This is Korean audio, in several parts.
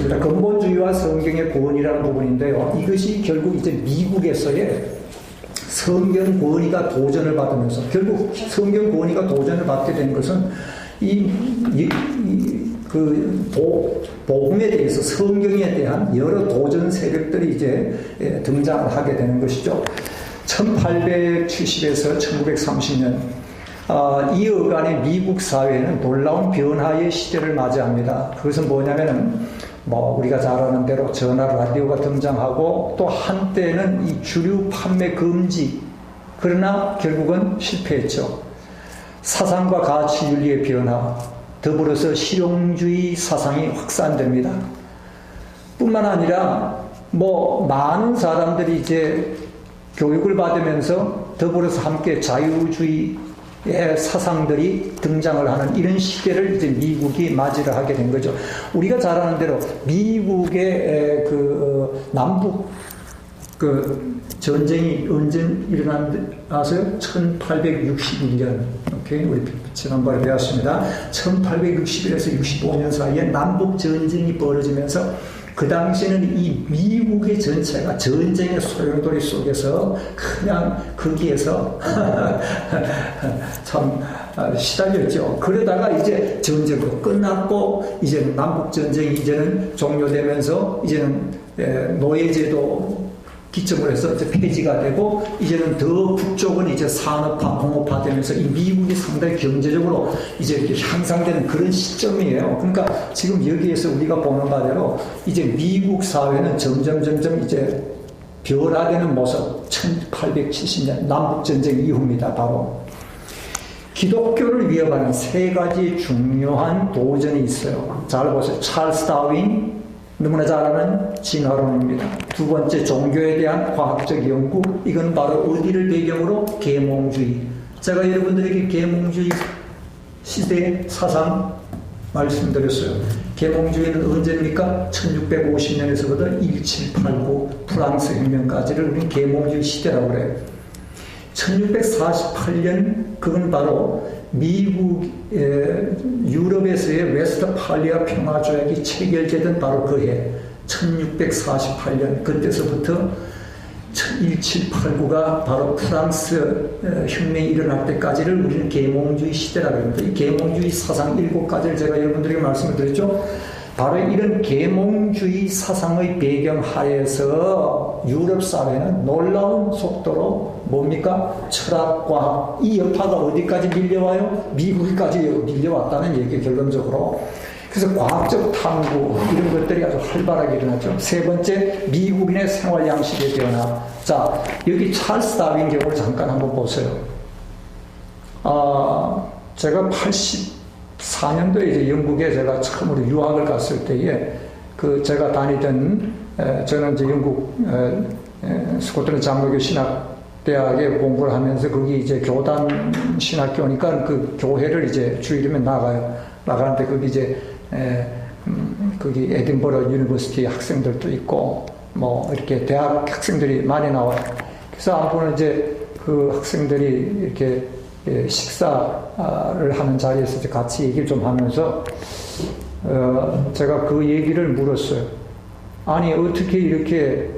근본주의와 성경의 구원이라는 부분인데요. 이것이 결국 이제 미국에서의 성경 구원이가 도전을 받으면서 결국 성경 구원이가 도전을 받게 된 것은 복음에 대해서 성경에 대한 여러 도전 세력들이 이제 등장을 하게 되는 것이죠. 1870에서 1930년 이 어간의 미국 사회는 놀라운 변화의 시대를 맞이합니다. 그것은 뭐냐면은 우리가 잘 아는 대로 전화 라디오가 등장하고 또 한때는 이 주류 판매 금지, 그러나 결국은 실패했죠. 사상과 가치 윤리의 변화, 더불어서 실용주의 사상이 확산됩니다. 뿐만 아니라 많은 사람들이 이제 교육을 받으면서 더불어서 함께 자유주의의 사상들이 등장을 하는 이런 시대를 이제 미국이 맞이를 하게 된 거죠. 우리가 잘 아는 대로 미국의 남북 전쟁이 언제 일어났는지 아세요? 1861년. 우리 지난번에 배웠습니다. 1861에서 65년 사이에 남북 전쟁이 벌어지면서 그 당시에는 이 미국의 전체가 전쟁의 소용돌이 속에서 그냥 거기에서 참 시달렸죠. 그러다가 이제 전쟁도 끝났고 이제는 남북 전쟁이 이제는 종료되면서 이제는 노예제도 기점으로 해서 이제 폐지가 되고 이제는 더 북쪽은 이제 산업화, 공업화되면서 이 미국이 상당히 경제적으로 이제 이렇게 향상되는 그런 시점이에요. 그러니까 지금 여기에서 우리가 보는 바대로 이제 미국 사회는 점점 이제 변화되는 모습, 1870년 남북전쟁 이후입니다. 바로 기독교를 위협하는 세 가지 중요한 도전이 있어요. 잘 보세요. 찰스 다윈, 너무나 잘 아는 진화론입니다. 두 번째, 종교에 대한 과학적 연구. 이건 바로 어디를 배경으로? 계몽주의. 제가 여러분들에게 계몽주의 시대 사상 말씀드렸어요. 계몽주의는 언제입니까? 1650년에서부터 1789 프랑스 혁명까지를 우리는 계몽주의 시대라고 그래요. 1648년 그건 바로 미국 유럽에서의 웨스트팔리아 평화조약이 체결되던 바로 그 해 1648년 그때서부터 1789가 바로 프랑스 혁명이 일어날 때까지를 우리는 계몽주의 시대라고 합니다. 이 계몽주의 사상 7가지를 제가 여러분들에게 말씀을 드렸죠. 바로 이런 계몽주의 사상의 배경 하에서 유럽 사회는 놀라운 속도로 뭡니까? 철학과 이 여파가 어디까지 밀려와요? 미국까지 밀려왔다는 얘기 결론적으로. 그래서 과학적 탐구 이런 것들이 아주 활발하게 일어났죠. 세 번째, 미국인의 생활 양식의 변화. 자, 여기 찰스 다윈 경우를 잠깐 한번 보세요. 제가 84년도에 이제 영국에 제가 처음으로 유학을 갔을 때에 제가 다니던 저는 이제 영국 스코틀랜드 장로교 신학대학에 공부를 하면서 거기 이제 교단 신학교니까 그 교회를 이제 주일이면 나가는데 거기 이제 거기 에딘버러 유니버시티 학생들도 있고 이렇게 대학 학생들이 많이 나와요. 그래서 한 번은 이제 그 학생들이 이렇게 식사를 하는 자리에서 이제 같이 얘기를 좀 하면서 제가 그 얘기를 물었어요. 아니 어떻게 이렇게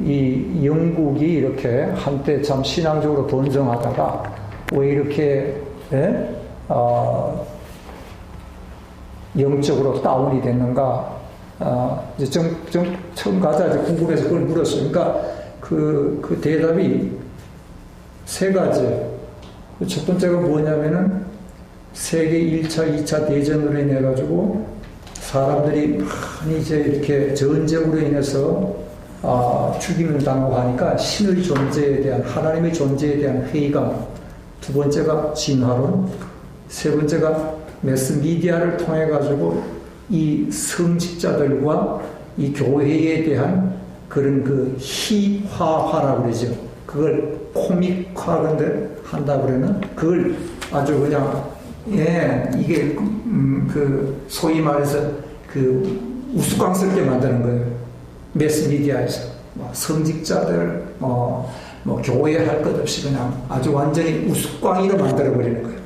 이 영국이 이렇게 한때 참 신앙적으로 번성하다가 왜 이렇게 영적으로 다운이 됐는가? 이제 처음 가자 이제 궁금해서 그걸 물었어요. 그러니까 그 대답이 세 가지. 첫 번째가 뭐냐면은 세계 1차, 2차 대전으로 인해 가지고 사람들이 많이 이제 이렇게 전쟁으로 인해서 죽임을 당하고 하니까 신의 존재에 대한, 하나님의 존재에 대한 회의감. 두 번째가 진화론. 세 번째가 매스미디어를 통해 가지고 이 성직자들과 이 교회에 대한 그런 희화화라고 그러죠. 그걸 코믹화 한다 그러는 그걸 아주 그냥 이게 소위 말해서 우스꽝스럽게 만드는 거예요. 매스미디어에서 성직자들 교회 할 것 없이 그냥 아주 완전히 우스꽝이로 만들어 버리는 거예요.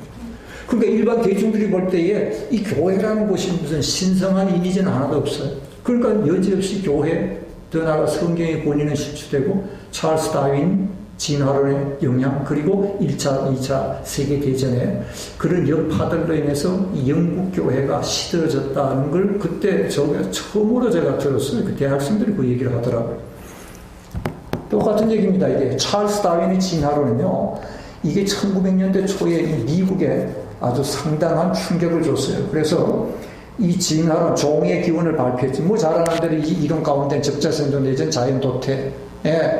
그러니까 일반 대중들이 볼 때에 이 교회라는 곳이 무슨 신성한 이미지는 하나도 없어요. 그러니까 여지없이 교회, 더 나아가 성경의 권위는 실추되고 찰스 다윈 진화론의 영향, 그리고 1차, 2차 세계대전에 그런 여파들로 인해서 영국 교회가 시들어졌다는 걸 그때 처음으로 제가 들었어요. 그 대학생들이 그 얘기를 하더라고요. 똑같은 얘기입니다. 이게 찰스 다윈의 진화론은요, 이게 1900년대 초에 미국에 아주 상당한 충격을 줬어요. 그래서 이 진화론, 종의 기원을 발표했지. 뭐 잘 아는 대로 이 이론 가운데 적자생존 내전 자연도태,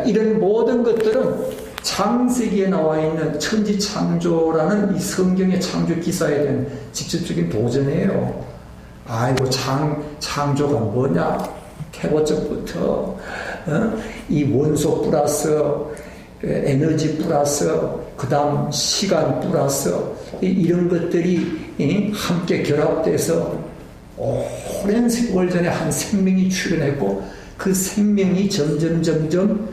이런 모든 것들은 창세기에 나와 있는 천지창조라는 이 성경의 창조 기사에 대한 직접적인 도전이에요. 아이고, 창조가 뭐냐? 태고적부터 이 원소 플러스 에너지 플러스 그 다음 시간 플러스 이런 것들이 함께 결합돼서 오랜 세월 전에 한 생명이 출현했고, 그 생명이 점점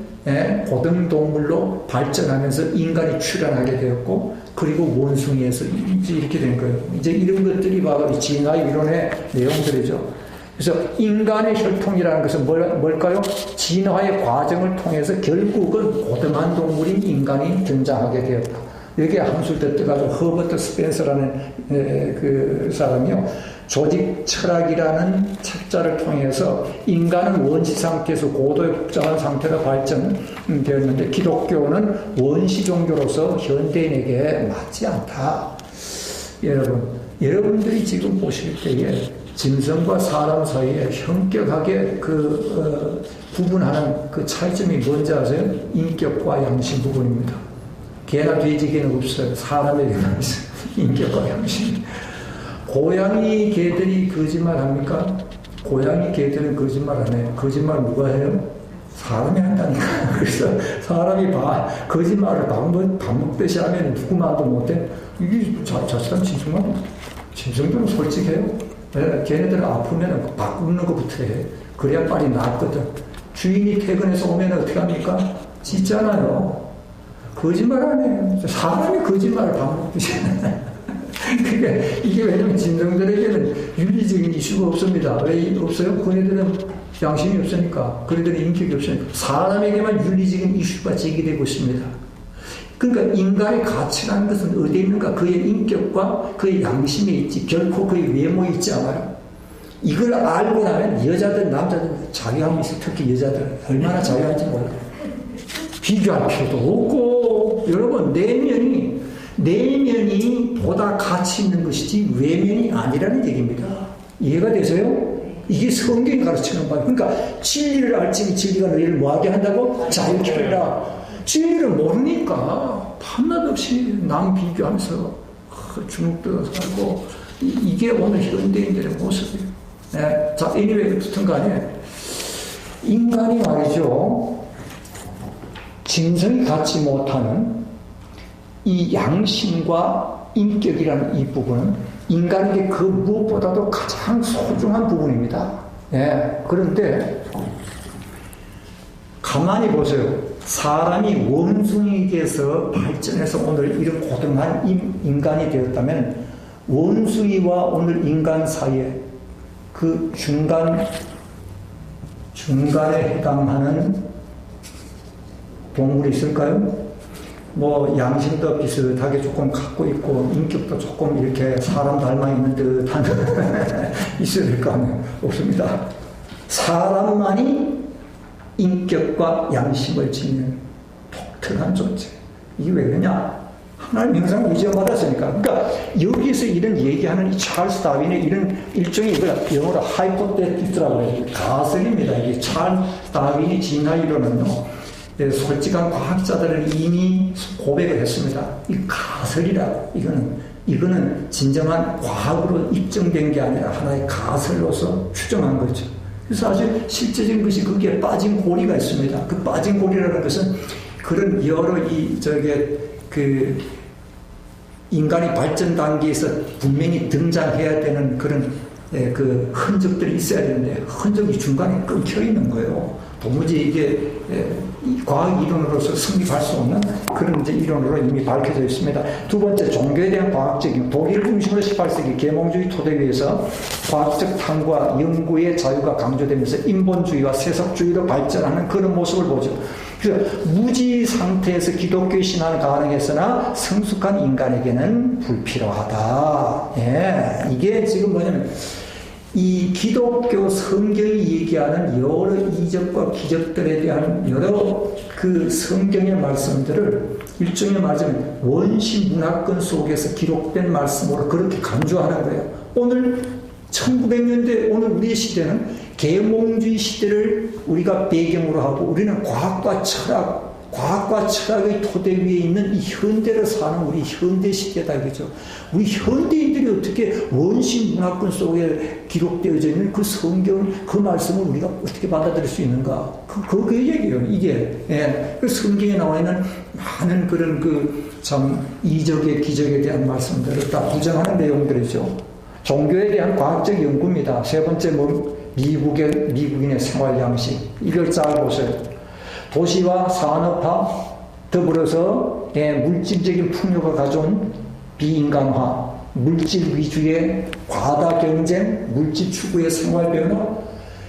고등동물로 발전하면서 인간이 출현하게 되었고, 그리고 원숭이에서 이제 이렇게 된 거예요. 이제 이런 것들이 바로 진화 이론의 내용들이죠. 그래서 인간의 혈통이라는 것은 뭘까요? 진화의 과정을 통해서 결국은 고등한 동물인 인간이 등장하게 되었다. 여기에 함수를 떠가지고 허버트 스펜서라는 그 사람이요, 조직 철학이라는 책자를 통해서 인간은 원시 상태에서 고도의 복잡한 상태로 발전되었는데, 기독교는 원시 종교로서 현대인에게 맞지 않다. 여러분들이 지금 보실 때에 짐승과 사람 사이에 현격하게 구분하는 그 차이점이 뭔지 아세요? 인격과 양심 부분입니다. 개나 돼지개는 없어요. 사람에게는 있어요. 인격과 양심. 고양이 개들이 거짓말 합니까? 고양이 개들은 거짓말 안 해요. 거짓말 누가 해요? 사람이 한다니까. 그래서 사람이 거짓말을 밥 먹듯이 하면 누구 말도 못해? 이게 자칫하면 짐승들은 솔직해요. 걔네들은 아프면 바꾸는 것부터 해. 그래야 빨리 낫거든. 주인이 퇴근해서 오면 어떻게 합니까? 짖잖아요. 거짓말 안 해요. 사람이 거짓말을 반복듯이 그러니까 이게 왜냐면 짐승들에게는 윤리적인 이슈가 없습니다. 왜 없어요? 그네들은 양심이 없으니까. 그네들은 인격이 없으니까. 사람에게만 윤리적인 이슈가 제기되고 있습니다. 그러니까 인간의 가치라는 것은 어디에 있는가? 그의 인격과 그의 양심에 있지, 결코 그의 외모에 있지 않아요. 이걸 알고 나면 여자들, 남자들 자유함이 있어요. 특히 여자들 얼마나 자유한지 몰라요. 비교할 필요도 없고, 여러분, 내면이 보다 가치 있는 것이지 외면이 아니라는 얘기입니다. 이해가 되세요? 이게 성경이 가르치는 바예요. 그러니까 진리를 알지니 진리가 너희를 뭐하게 한다고? 자유케 하리라. 진리를 모르니까 밤낮 없이 남 비교하면서 주눅들어 살고, 이게 오늘 현대인들의 모습이에요. 네. 자, anyway, 어쨌든 간에 인간이 말이죠, 짐승이 갖지 못하는 이 양심과 인격이라는 이 부분은 인간에게 그 무엇보다도 가장 소중한 부분입니다. 예. 그런데 가만히 보세요. 사람이 원숭이에게서 발전해서 오늘 이런 고등한 인간이 되었다면, 원숭이와 오늘 인간 사이에 그 중간에 해당하는 동물이 있을까요? 뭐 양심도 비슷하게 조금 갖고 있고 인격도 조금 이렇게 사람 닮아 있는 듯한 있어야 될 거 아니에요? 없습니다. 사람만이 인격과 양심을 지닌 독특한 존재. 이게 왜 그러냐? 하나님 형상을 위조받았으니까. 그러니까 여기서 이런 얘기하는 이 찰스 다윈의 이런 일종의 영어로 하이포테티스라고 해요. 가설입니다. 이게 찰스 다윈의 진화 이론은요, 솔직한 과학자들은 이미 고백을 했습니다. 이 가설이라, 이거는 진정한 과학으로 입증된 게 아니라 하나의 가설로서 추정한 거죠. 그래서 아주 실제적인 것이 거기에 빠진 고리가 있습니다. 그 빠진 고리라는 것은 그런 여러 인간이 발전 단계에서 분명히 등장해야 되는 그런 그 흔적들이 있어야 되는데 흔적이 중간에 끊겨 있는 거예요. 도무지 이게 과학 이론으로서 성립할 수 없는 그런 이제 이론으로 이미 밝혀져 있습니다. 두 번째, 종교에 대한 과학적인 독일 중심으로 18세기 계몽주의 토대 위에서 과학적 탐구와 연구의 자유가 강조되면서 인본주의와 세속주의로 발전하는 그런 모습을 보죠. 그래서 무지 상태에서 기독교 신앙을 가능했으나 성숙한 인간에게는 불필요하다. 예, 이게 지금 뭐냐면 이 기독교 성경이 얘기하는 여러 이적과 기적들에 대한 여러 그 성경의 말씀들을 일종의 말하자면 원시 문화권 속에서 기록된 말씀으로 그렇게 강조하는 거예요. 오늘 1900년대 오늘 우리 시대는 계몽주의 시대를 우리가 배경으로 하고 우리는 과학과 철학의 토대 위에 있는 이 현대를 사는 우리 현대 시대다, 그죠? 우리 현대인들이 어떻게 원시 문화권 속에 기록되어져 있는 그 성경, 그 말씀을 우리가 어떻게 받아들일 수 있는가? 그 얘기예요, 이게. 예. 그 성경에 나와 있는 많은 그런 참 이적의 기적에 대한 말씀들을 다 부정하는 내용들이죠. 종교에 대한 과학적 연구입니다. 세 번째, 미국인의 생활 양식. 이걸 잘 보세요. 도시와 산업화 더불어서 물질적인 풍요가 가져온 비인간화, 물질 위주의 과다 경쟁, 물질 추구의 생활 변화,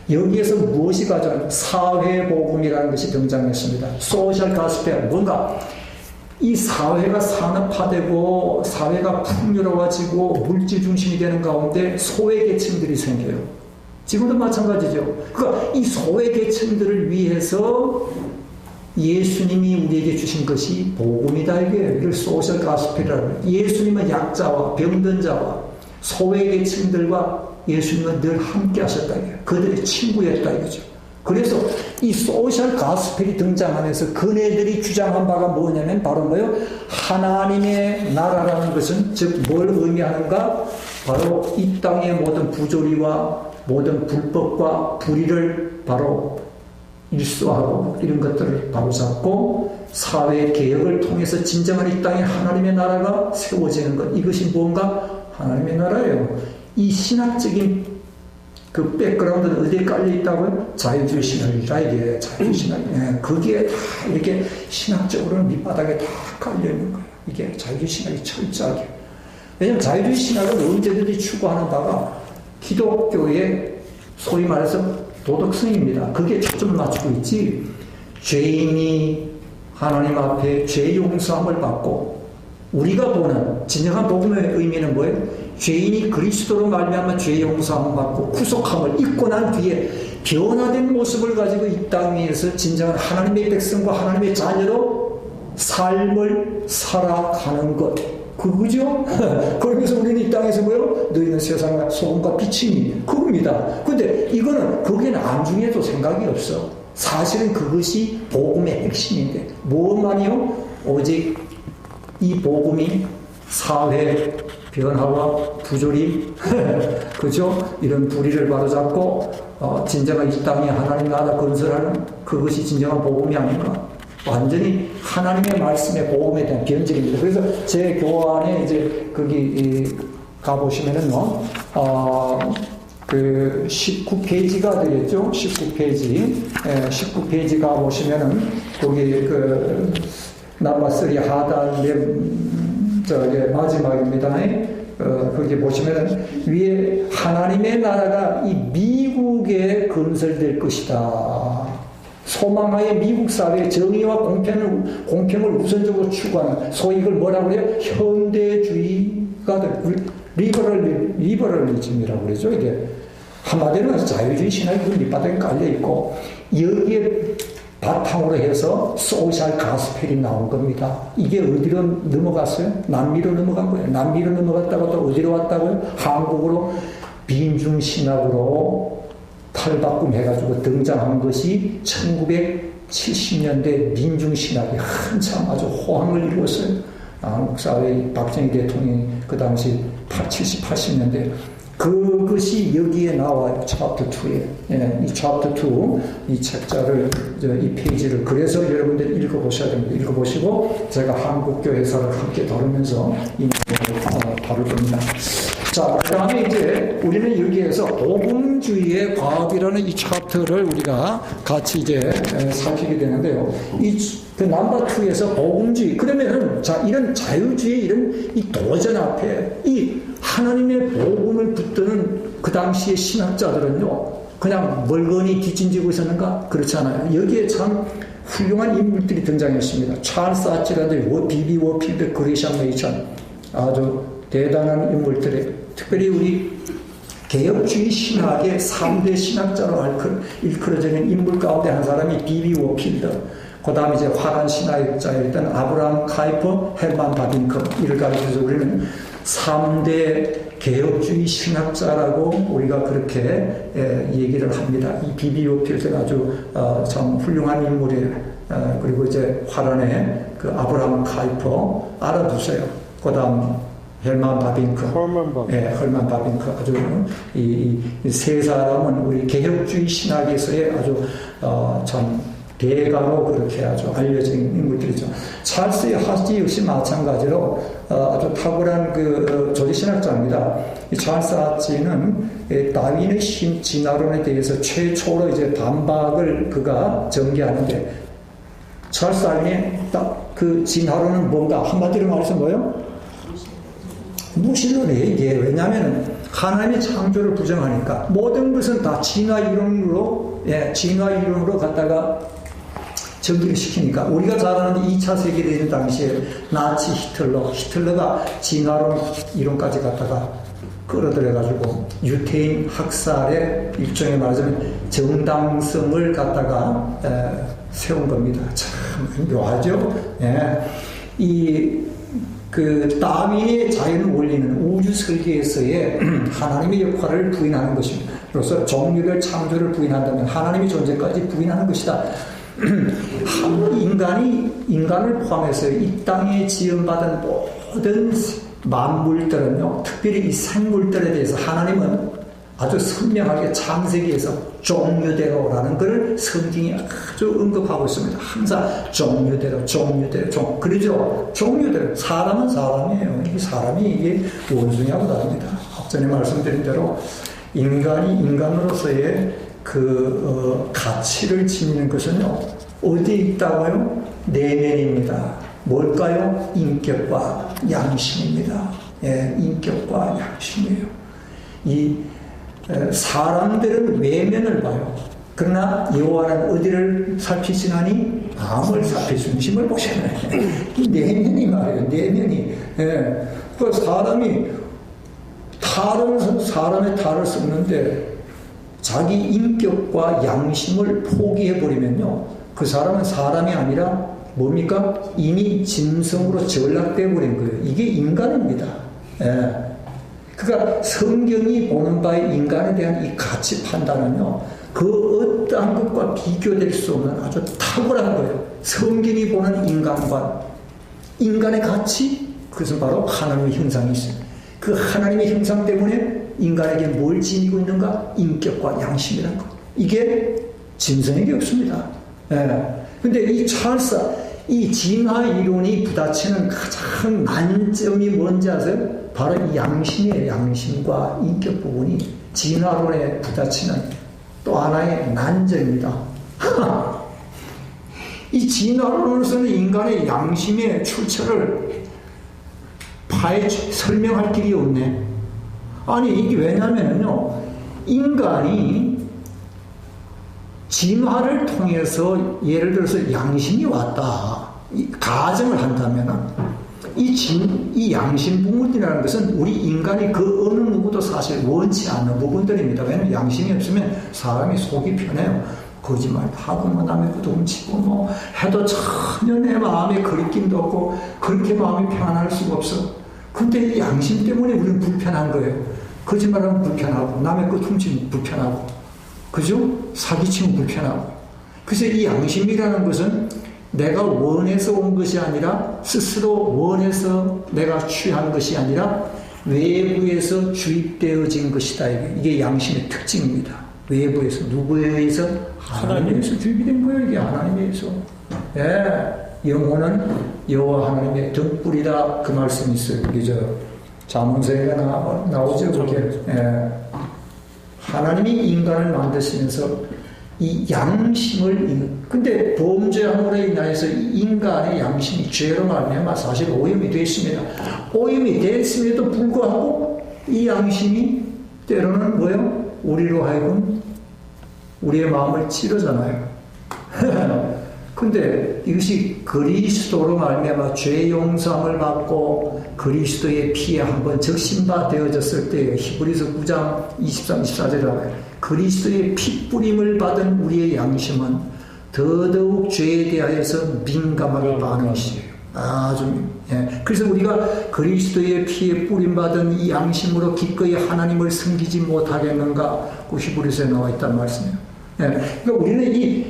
여기에서 무엇이 가져온 사회복음이라는 것이 등장했습니다. 소셜 가스펠, 뭔가 이 사회가 산업화되고 사회가 풍요로워지고 물질 중심이 되는 가운데 소외계층들이 생겨요. 지금도 마찬가지죠. 그러니까 이 소외계층들을 위해서 예수님이 우리에게 주신 것이 복음이다, 이게. 이걸 소셜 가스펠이라고. 예수님은 약자와 병든 자와 소외계층들과 예수님은 늘 함께 하셨다, 이게. 그들의 친구였다, 이거죠. 그래서 이 소셜 가스펠이 등장하면서 그네들이 주장한 바가 뭐냐면 바로 뭐예요? 하나님의 나라라는 것은 즉 뭘 의미하는가? 바로 이 땅의 모든 부조리와 모든 불법과 불의를 바로 일소하고 이런 것들을 바로잡고 사회 개혁을 통해서 진정한 이 땅에 하나님의 나라가 세워지는 것, 이것이 뭔가? 하나님의 나라예요. 이 신학적인 그 백그라운드는 어디에 깔려 있다고요? 자유주의 신학이다, 이게. 자유주의 신학. 예, 거기에 다 이렇게 신학적으로는 밑바닥에 다 깔려 있는 거예요. 이게 자유주의 신학이 철저하게. 왜냐하면 자유주의 신학은 언제든지 추구하는 바가 기독교의 소위 말해서 도덕성입니다. 그게 초점을 맞추고 있지. 죄인이 하나님 앞에 죄 용서함을 받고, 우리가 보는 진정한 복음의 의미는 뭐예요? 죄인이 그리스도로 말미암아 죄 용서함을 받고 구속함을 입고 난 뒤에 변화된 모습을 가지고 이 땅 위에서 진정한 하나님의 백성과 하나님의 자녀로 삶을 살아가는 것. 그거죠? 그러면서 우리는 이 땅에서 뭐요? 너희는 세상의 소금과 빛이니. 그겁니다. 근데 이거는 거기에는 안중에도 생각이 없어. 사실은 그것이 복음의 핵심인데, 무엇만이요? 오직 이 복음이 사회 변화와 부조리, 그죠? 이런 불의를 바로잡고, 진정한 이 땅에 하나님 나라 건설하는 그것이 진정한 복음이 아닌가? 완전히 하나님의 말씀의 복음에 대한 변질입니다. 그래서 제 교환에 이제 거기 가보시면은요, 그 19페이지가 되겠죠? 19페이지. 19페이지 가보시면은 거기 그 넘버 3 하단 저기 마지막입니다. 거기 보시면은 위에 하나님의 나라가 이 미국에 건설될 것이다. 소망하에 미국 사회의 정의와 공평을 우선적으로 추구하는, 소위 이걸 뭐라고 그래요? 현대주의가 리버럴리즘이라고 그러죠. 이게 한마디로 자유주의 신학이 그 밑바닥에 깔려있고, 여기에 바탕으로 해서 소셜 가스펠이 나온 겁니다. 이게 어디로 넘어갔어요? 남미로 넘어간 거예요. 남미로 넘어갔다가 또 어디로 왔다고요? 한국으로 빈중신학으로 탈바꿈해가지고 등장한 것이 1970년대 민중신학이 한참 아주 호황을 이루었어요. 한국사회의 박정희 대통령이 그 당시 70, 80년대 그것이 여기에 나와요. 챕터 2에. 예, 이 챕터 2, 이 책자를, 이 페이지를. 그래서 여러분들 읽어보셔야 됩니다. 읽어보시고 제가 한국교 해설을 함께 다루면서 이 내용을 다룰 겁니다. 자, 그 다음에 이제 우리는 여기에서 복음주의의 과학이라는 이 챕터를 우리가 같이 이제 살피게 되는데요. 그 넘버 2에서 복음주의. 그러면은, 자, 이런 자유주의, 이런 이 도전 앞에 이 하나님의 복음을 붙드는 그 당시의 신학자들은요, 그냥 멀거니 뒷짐지고 있었는가? 그렇지 않아요. 여기에 참 훌륭한 인물들이 등장했습니다. 찰스 아치라든지 비비 워필드, 그레이션 메이션, 아주 대단한 인물들이, 특별히 우리 개혁주의 신학의 3대 신학자로 일컬어지는 인물 가운데 한 사람이 비비 워필드, 그 다음에 이제 화란 신학자였던 아브라함 카이퍼, 헬만 바빙크, 이를 가르쳐서 우리는 3대 개혁주의 신학자라고 우리가 그렇게 얘기를 합니다. 이 비비 워필드가 아주 참 훌륭한 인물이에요. 그리고 이제 화란의 그 아브라함 카이퍼 알아두세요. 그 다음 헬만 바빙크, 헬만 바빙크, 아주 이 세 사람은 우리 개혁주의 신학에서의 아주 참 대가로 그렇게 아주 알려진 인물들이죠. 찰스 하지 역시 마찬가지로 아주 탁월한 그 조지신학자입니다. 이 찰스 하지는 다윈의 진화론에 대해서 최초로 이제 반박을 그가 전개하는데, 찰스 다윈의 그 진화론은 뭔가 한마디로 말해서 뭐예요? 무신론이에요. 이게 왜냐하면 하나님의 창조를 부정하니까 모든 것은 다 진화 이론으로 갖다가 전기를 시키니까, 우리가 잘 아는 2차 세계대전 당시에 나치 히틀러가 진화론 이론까지 갖다가 끌어들여가지고 유태인 학살의 일종의 말하자면 정당성을 갖다가 세운 겁니다. 참 묘하죠. 그 다윈의 자연 원리는 우주 설계에서의 하나님의 역할을 부인하는 것입니다. 그래서 종류별 창조를 부인한다면 하나님의 존재까지 부인하는 것이다. 인간을 포함해서 이 땅에 지음받은 모든 만물들은요, 특별히 이 생물들에 대해서 하나님은 아주 선명하게 창세기에서 종류대로라는 것을 성경이 아주 언급하고 있습니다. 항상 종류대로. 그러죠? 종류대로. 사람은 사람이에요. 이게 원숭이하고 다릅니다. 전에 말씀드린 대로 인간이 인간으로서의 가치를 지니는 것은요, 어디에 있다고요? 내면입니다. 뭘까요? 인격과 양심입니다. 인격과 양심이에요. 사람들은 외면을 봐요. 그러나 여호와는 어디를 살피시나니? 마음을 살피시는 힘을 보시나니. 이 내면이 말이에요. 내면이. 그 사람이 사람의 탈을 썩는데 자기 인격과 양심을 포기해버리면요, 그 사람은 사람이 아니라 뭡니까? 이미 짐승으로 전락되어 버린 거예요. 이게 인간입니다. 그러니까 성경이 보는 바의 인간에 대한 이 가치 판단은요, 그 어떠한 것과 비교될 수 없는 아주 탁월한 거예요. 성경이 보는 인간관, 인간의 가치, 그것은 바로 하나님의 형상이 있어요. 그 하나님의 형상 때문에 인간에게 뭘 지니고 있는가? 인격과 양심이라는 것. 이게 짐승에게 없습니다. 근데 이 진화 이론이 부딪히는 가장 난점이 뭔지 아세요? 바로 이 양심이에요. 양심과 인격 부분이 진화론에 부딪히는 또 하나의 난점입니다. 이 진화론으로서는 인간의 양심의 출처를 설명할 길이 없네. 아니, 이게 왜냐면요, 인간이 진화를 통해서 예를 들어서 양심이 왔다, 가정을 한다면 이 양심 부분이라는 것은 우리 인간이 그 어느 누구도 사실 원치 않는 부분들입니다. 왜냐하면 양심이 없으면 사람이 속이 편해요. 거짓말도 하고 남의 것도 훔치고 해도 전혀 내 마음에 거리낌도 없고 그렇게 마음이 편안할 수가 없어. 근데 이 양심 때문에 우리는 불편한 거예요. 거짓말하면 불편하고 남의 것 훔치면 불편하고, 그죠? 사기치면 불편하고. 그래서 이 양심이라는 것은 내가 원해서 온 것이 아니라, 스스로 원해서 내가 취한 것이 아니라 외부에서 주입되어진 것이다. 이게 양심의 특징입니다. 외부에서, 누구에 의해서? 하나님에 의해서 주입이 된 거예요. 이게 하나님에 의해서. 영혼은 여호와 하나님의 등불이다, 그 말씀이 있어요. 그죠? 자문서에 나오죠. 그게. 예. 하나님이 인간을 만드시면서 이 양심을, 근데 범죄함으로 인하여서 인간의 양심이 죄로 말미암아 사실 오염이 됐습니다. 오염이 됐음에도 불구하고 이 양심이 때로는 뭐요? 우리로 하여금 우리의 마음을 찌르잖아요. 근데 이것이 그리스도로 말미암아 죄 용서함을 받고 그리스도의 피에 한번 적신바 되어졌을 때 히브리서 9장 23, 24절에 나와요. 그리스도의 피 뿌림을 받은 우리의 양심은 더더욱 죄에 대하여서 민감하게 반응시해요. 아주. 예. 그래서 우리가 그리스도의 피에 뿌림받은 이 양심으로 기꺼이 하나님을 섬기지 못하겠는가? 그 히브리서에 나와 있단 말씀이에요. 예. 그러니까 우리는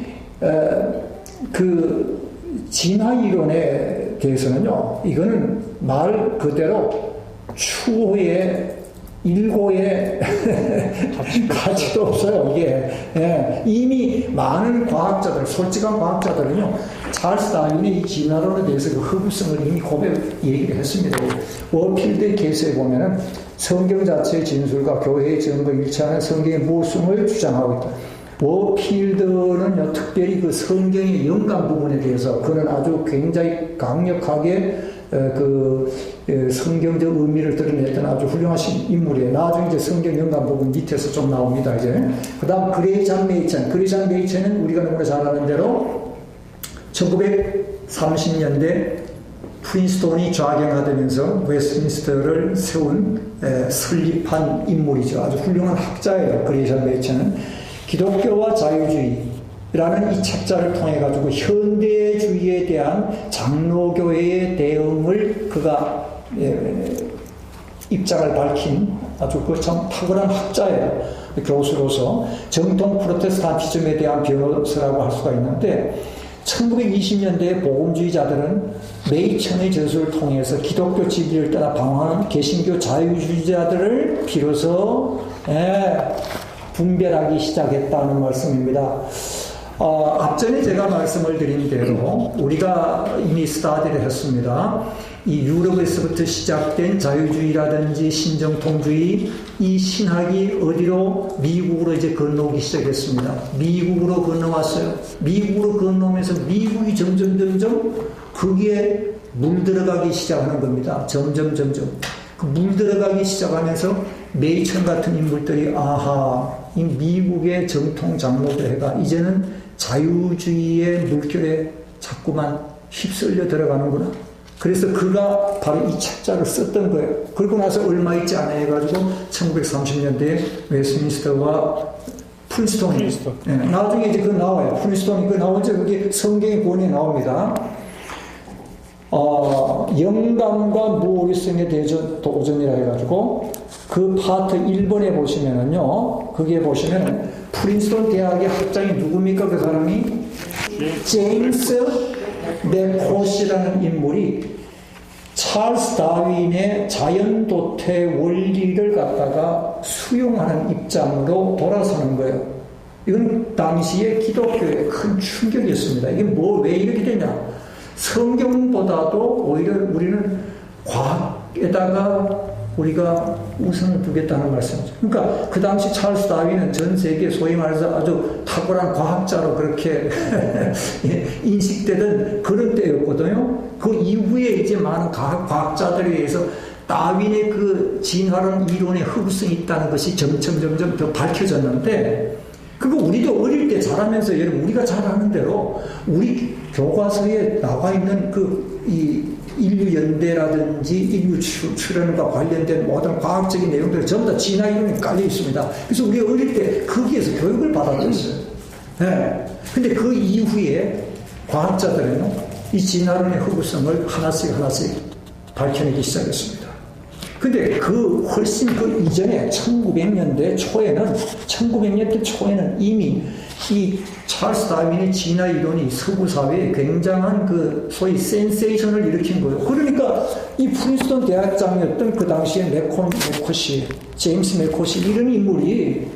그 진화 이론에 대해서는요, 이거는 말 그대로 추호의 일고의 가치도 없어요. 이게. 예. 이미 많은 과학자들, 솔직한 과학자들은요, 찰스 다윈의 이 진화론에 대해서 그 흡입성을 이미 얘기를 했습니다. 워필드의 케이스에 보면은 성경 자체의 진술과 교회의 증거 일치하는 성경의 모순을 주장하고 있다. 워필드는요, 특별히 그 성경의 연관 부분에 대해서 그는 아주 굉장히 강력하게 성경적 의미를 드러냈던 아주 훌륭하신 인물이에요. 나중에 이제 성경 연관 부분 밑에서 좀 나옵니다, 이제. 그 다음, 그레이션 메이천은 우리가 너무나 잘 아는 대로 1930년대 프린스톤이 좌경화되면서 웨스트민스터를 설립한 인물이죠. 아주 훌륭한 학자예요, 그레이션 메이천은. 기독교와 자유주의라는 이 책자를 통해 가지고 현대주의에 대한 장로교회의 대응을 그가 입장을 밝힌 아주 그 참 탁월한 학자예요. 교수로서 정통 프로테스탄티즘에 대한 변호사라고 할 수가 있는데 1920년대 복음주의자들은 메이천의 저술을 통해서 기독교 진리를 떠나 방황하는 개신교 자유주의자들을 비로소 분별하기 시작했다는 말씀입니다. 앞전에 제가 말씀을 드린 대로 우리가 이미 스타디를 했습니다. 이 유럽에서부터 시작된 자유주의라든지 신정통주의, 이 신학이 어디로? 미국으로 이제 건너오기 시작했습니다. 미국으로 건너왔어요. 미국으로 건너오면서 미국이 점점 거기에 물들어가기 시작하는 겁니다. 점점. 그 물들어가기 시작하면서 메이천 같은 인물들이 이 미국의 정통 장로교회가 이제는 자유주의의 물결에 자꾸만 휩쓸려 들어가는구나. 그래서 그가 바로 이 책자를 썼던 거예요. 그러고 나서 얼마 있지 않아 해가지고 1930년대에 웨스트민스터와 프린스톤이 나중에 이제 그거 나와요. 프린스톤이 그거 나오죠. 그게 성경의 본에 나옵니다. 영감과 무오류성의 도전이라 해가지고 그 파트 1번에 보시면은요, 거기에 보시면 프린스톤 대학의 학장이 누굽니까? 그 사람이 제임스 맥코시라는 인물이 찰스 다윈의 자연도태 원리를 갖다가 수용하는 입장으로 돌아서는 거예요. 이건 당시의 기독교의 큰 충격이었습니다. 이게 왜 이렇게 되냐? 성경보다도 오히려 우리는 과학에다가 우리가 우선을 두겠다는 말씀이죠. 그러니까 그 당시 찰스 다윈은 전 세계 소위 말해서 아주 탁월한 과학자로 그렇게 인식되던 그런 때였거든요. 그 이후에 이제 많은 과학자들에 의해서 다윈의 그 진화론 이론의 흡수성이 있다는 것이 점점 더 밝혀졌는데, 그거 우리도 어릴 때 자라면서 여러분 우리가 잘 아는 대로 우리 교과서에 나와 있는 이 인류 연대라든지 인류 출현과 관련된 모든 과학적인 내용들 전부 다 진화 이론이 깔려 있습니다. 그래서 우리 어릴 때 거기에서 교육을 받았어요. 근데 그 이후에 과학자들은 이 진화론의 흡수성을 하나씩 밝혀내기 시작했습니다. 근데 그 훨씬 그 이전에 1900년대 초에는 이미 이 찰스 다윈의 진화 이론이 서구 사회에 굉장한 그 소위 센세이션을 일으킨 거예요. 그러니까 이 프린스턴 대학장이었던 그 당시에 맥코시, 제임스 맥코시 이런 인물이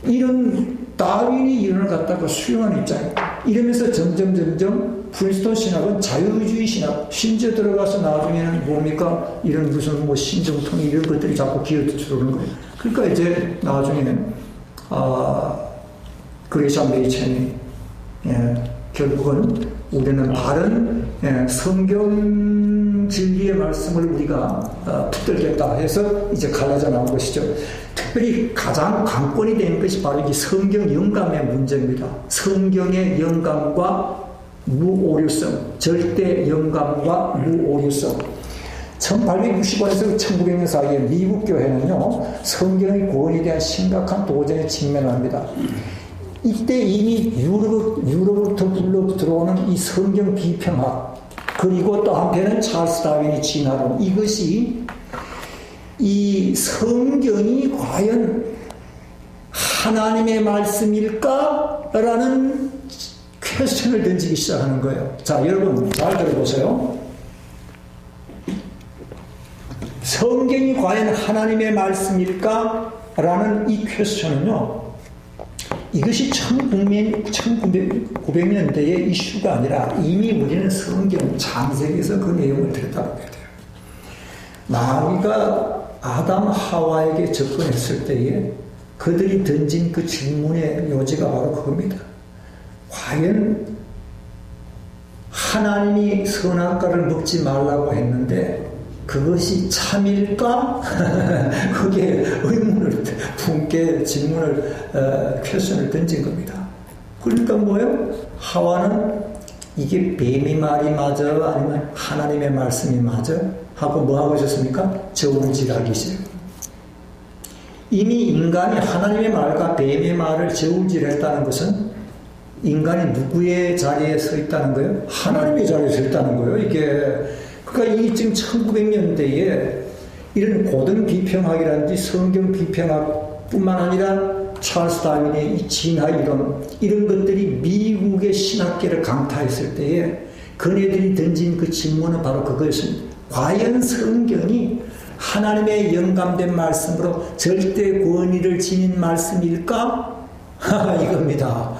이런 다윈의 이론을 갖다가 수용하는 입장이에요. 이러면서 점점 프린스턴 신학은 자유주의 신학, 심지어 들어가서 나중에는 뭡니까? 이런 무슨 뭐 신정통 이런 것들이 자꾸 기어들어오는 거예요. 그러니까 이제 나중에는 그레이샤 메이첸이 결국은 우리는 바른 성경 진리의 말씀을 우리가 붙들겠다 해서 이제 갈라져 나온 것이죠. 특별히 가장 관건이 되는 것이 바로 이 성경 영감의 문제입니다. 성경의 영감과 무오류성, 절대 영감과 무오류성. 1865년에서 1900년 사이에 미국 교회는요, 성경의 구원에 대한 심각한 도전에 직면을 합니다. 이때 이미 유럽부터 불러 들어오는 이 성경 비평학, 그리고 또 한편은 찰스 다윈의 진화론, 이것이 이 성경이 과연 하나님의 말씀일까? 라는 퀘스천을 던지기 시작하는 거예요. 자, 여러분 잘 들어보세요. 성경이 과연 하나님의 말씀일까? 라는 이 퀘스천은요, 이것이 1900년대의 이슈가 아니라 이미 우리는 성경 창세기에서 그 내용을 들여다보게 돼요. 마귀가 아담 하와에게 접근했을 때에 그들이 던진 그 질문의 요지가 바로 그겁니다. 과연 하나님이 선악과를 먹지 말라고 했는데 그것이 참일까? 그게 의문을 품게 질문을 퀘스천을 던진 겁니다. 그러니까 뭐예요? 하와는 이게 뱀의 말이 맞아? 아니면 하나님의 말씀이 맞아? 하고 뭐 하고 있었습니까? 저울질하기 시작. 이미 인간이 하나님의 말과 뱀의 말을 저울질했다는 것은 인간이 누구의 자리에 서 있다는 거예요? 하나님의 자리에 서 있다는 거예요. 이게 그러니까 이 지금 1900년대에 이런 고등 비평학이라든지 성경 비평학뿐만 아니라 찰스 다윈의 이 진화 이론, 이런 것들이 미국의 신학계를 강타했을 때에 그네들이 던진 그 질문은 바로 그것입니다. 과연 성경이 하나님의 영감된 말씀으로 절대 권위를 지닌 말씀일까? 이겁니다.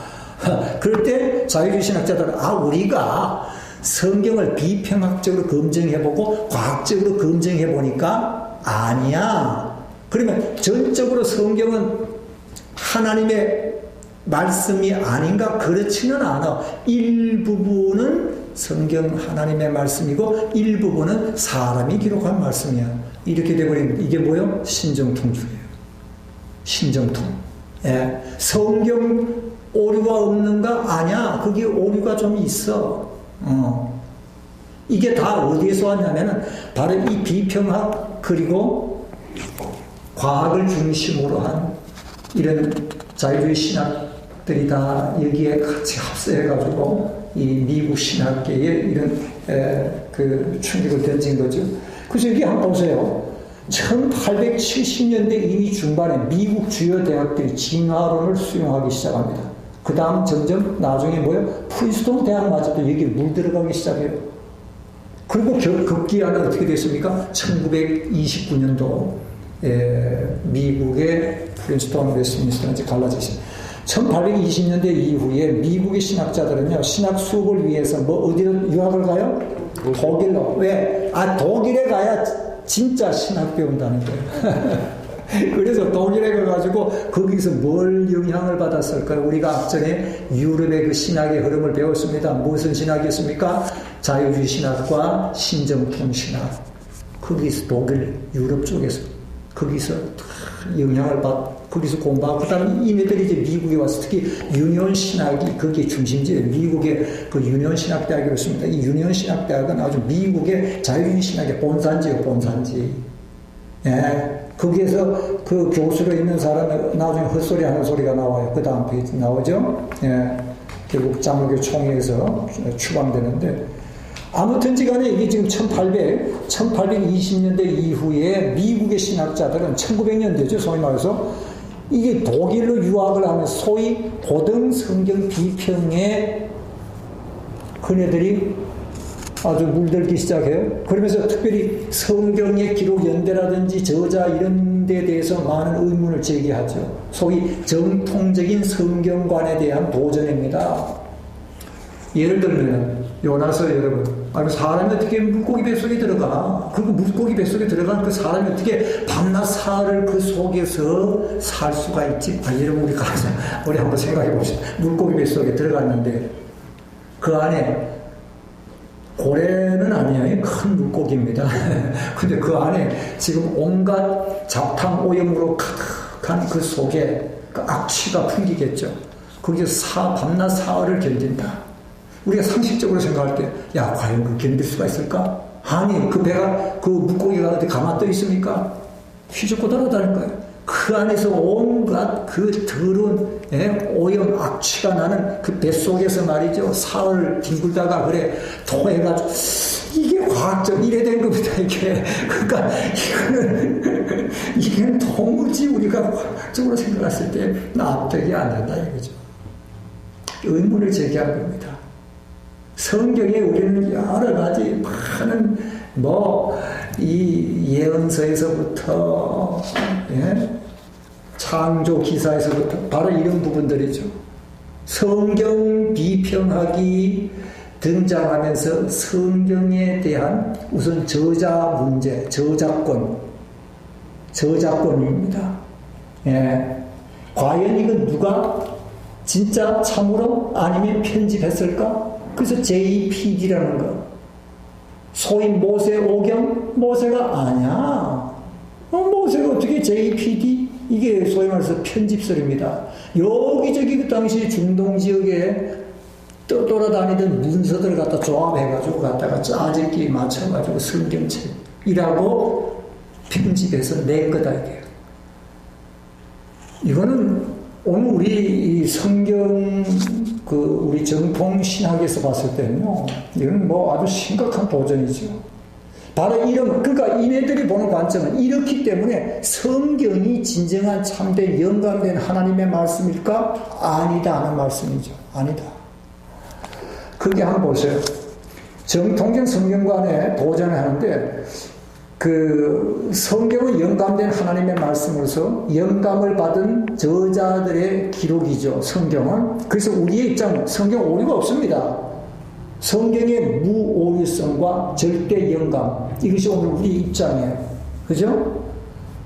그럴 때 자유주의 신학자들은 우리가 성경을 비평학적으로 검증해보고 과학적으로 검증해보니까 아니야. 그러면 전적으로 성경은 하나님의 말씀이 아닌가? 그렇지는 않아. 일부분은 성경 하나님의 말씀이고 일부분은 사람이 기록한 말씀이야. 이렇게 돼버리면 이게 뭐예요? 신정통주예요. 신정통. 예. 성경 오류가 없는가? 아니야. 그게 오류가 좀 있어. 이게 다 어디에서 왔냐면은 바로 이 비평학 그리고 과학을 중심으로 한 이런 자유주의 신학들이 다 여기에 같이 합세해가지고 이 미국 신학계에 이런 그 충격을 던진 거죠. 그래서 여기 한번 보세요. 1870년대 이미 중반에 미국 주요 대학들이 진화론을 수용하기 시작합니다. 그 다음 점점 나중에 뭐예요? 프린스턴 대학마저도 여기에 물들어가기 시작해요. 그리고 급기야는 어떻게 됐습니까? 1929년도 미국의 프린스턴, 웨스트민스터는 이제 갈라졌어요. 1820년대 이후에 미국의 신학자들은요, 신학 수업을 위해서 뭐 어디로 유학을 가요? 독일로. 왜? 독일에 가야 진짜 신학 배운다는 거예요. 그래서 독일에 가가지고 거기서 뭘 영향을 받았을까요? 우리가 앞전에 유럽의 그 신학의 흐름을 배웠습니다. 무슨 신학이었습니까? 자유주의 신학과 신정통 신학. 거기서 독일, 유럽 쪽에서 거기서 영향을 거기서 공부하고, 그 다음에 이네들이 이제 미국에 와서 특히 유니온 신학이 거기에 중심지에 미국의 그 유니온 신학대학이었습니다. 이 유니온 신학대학은 아주 미국의 자유주의 신학의 본산지예요, 본산지. 예. 거기에서 그 교수로 있는 사람이 나중에 헛소리 하는 소리가 나와요. 그 다음 페이지 나오죠. 예. 결국 장로교 총회에서 추방되는데, 아무튼지 간에 이게 지금 1820년대 이후에 미국의 신학자들은 1900년대죠. 소위 말해서 이게 독일로 유학을 하면 소위 고등 성경 비평에 그네들이 아주 물들기 시작해요. 그러면서 특별히 성경의 기록 연대라든지 저자 이런 데 대해서 많은 의문을 제기하죠. 소위 정통적인 성경관에 대한 도전입니다. 예를 들면 요나서 여러분, 사람이 어떻게 물고기 뱃속에 들어가? 그리고 물고기 뱃속에 들어간 그 사람이 어떻게 밤낮 사흘을 그 속에서 살 수가 있지? 여러분 우리 한번 생각해 봅시다. 물고기 뱃속에 들어갔는데 그 안에 고래는 아니에요. 큰 물고기입니다. 근데 그 안에 지금 온갖 잡탕 오염으로 가득한 그 속에 그 악취가 풍기겠죠. 거기서 밤낮 사흘을 견딘다. 우리가 상식적으로 생각할 때, 과연 그 견딜 수가 있을까? 아니, 그 배가, 그 물고기가 어디 가만 떠 있습니까? 휘젓고 돌아다닐 거예요. 그 안에서 온갖 그 더러운, 오염, 악취가 나는 그 뱃속에서 말이죠. 사흘 뒹굴다가 그래, 토해가지고, 이게 과학적 이래 된 겁니다, 이게. 그러니까, 이거는 도무지 우리가 과학적으로 생각했을 때 납득이 안 된다, 이거죠. 의문을 제기한 겁니다. 성경에 우리는 여러 가지 많은 이 예언서에서부터 창조 기사에서부터 바로 이런 부분들이죠. 성경 비평학이 등장하면서 성경에 대한 우선 저자 문제, 저작권입니다. 과연 이건 누가 진짜 참으로 아니면 편집했을까? 그래서 JPD라는 거. 소위 모세 오경? 모세가 아니야. 모세가 어떻게 JPD? 이게 소위 말해서 편집설입니다. 여기저기 그 당시 중동 지역에 떠돌아다니던 문서들을 갖다 조합해가지고 갖다가 짜집기 맞춰가지고 성경책이라고 편집해서 낸 거다, 이게. 이거는 오늘 우리 이 성경 우리 정통 신학에서 봤을 때는요, 이건 아주 심각한 도전이죠. 바로 그러니까 이네들이 보는 관점은 이렇기 때문에 성경이 진정한 참된 영감된 하나님의 말씀일까? 아니다 하는 말씀이죠. 아니다. 그게 한번 보세요. 정통적 성경관에 도전을 하는데 성경은 영감된 하나님의 말씀으로서 영감을 받은 저자들의 기록이죠. 성경은. 그래서 우리의 입장은 성경 오류가 없습니다. 성경의 무오류성과 절대 영감, 이것이 오늘 우리 입장이에요. 그죠?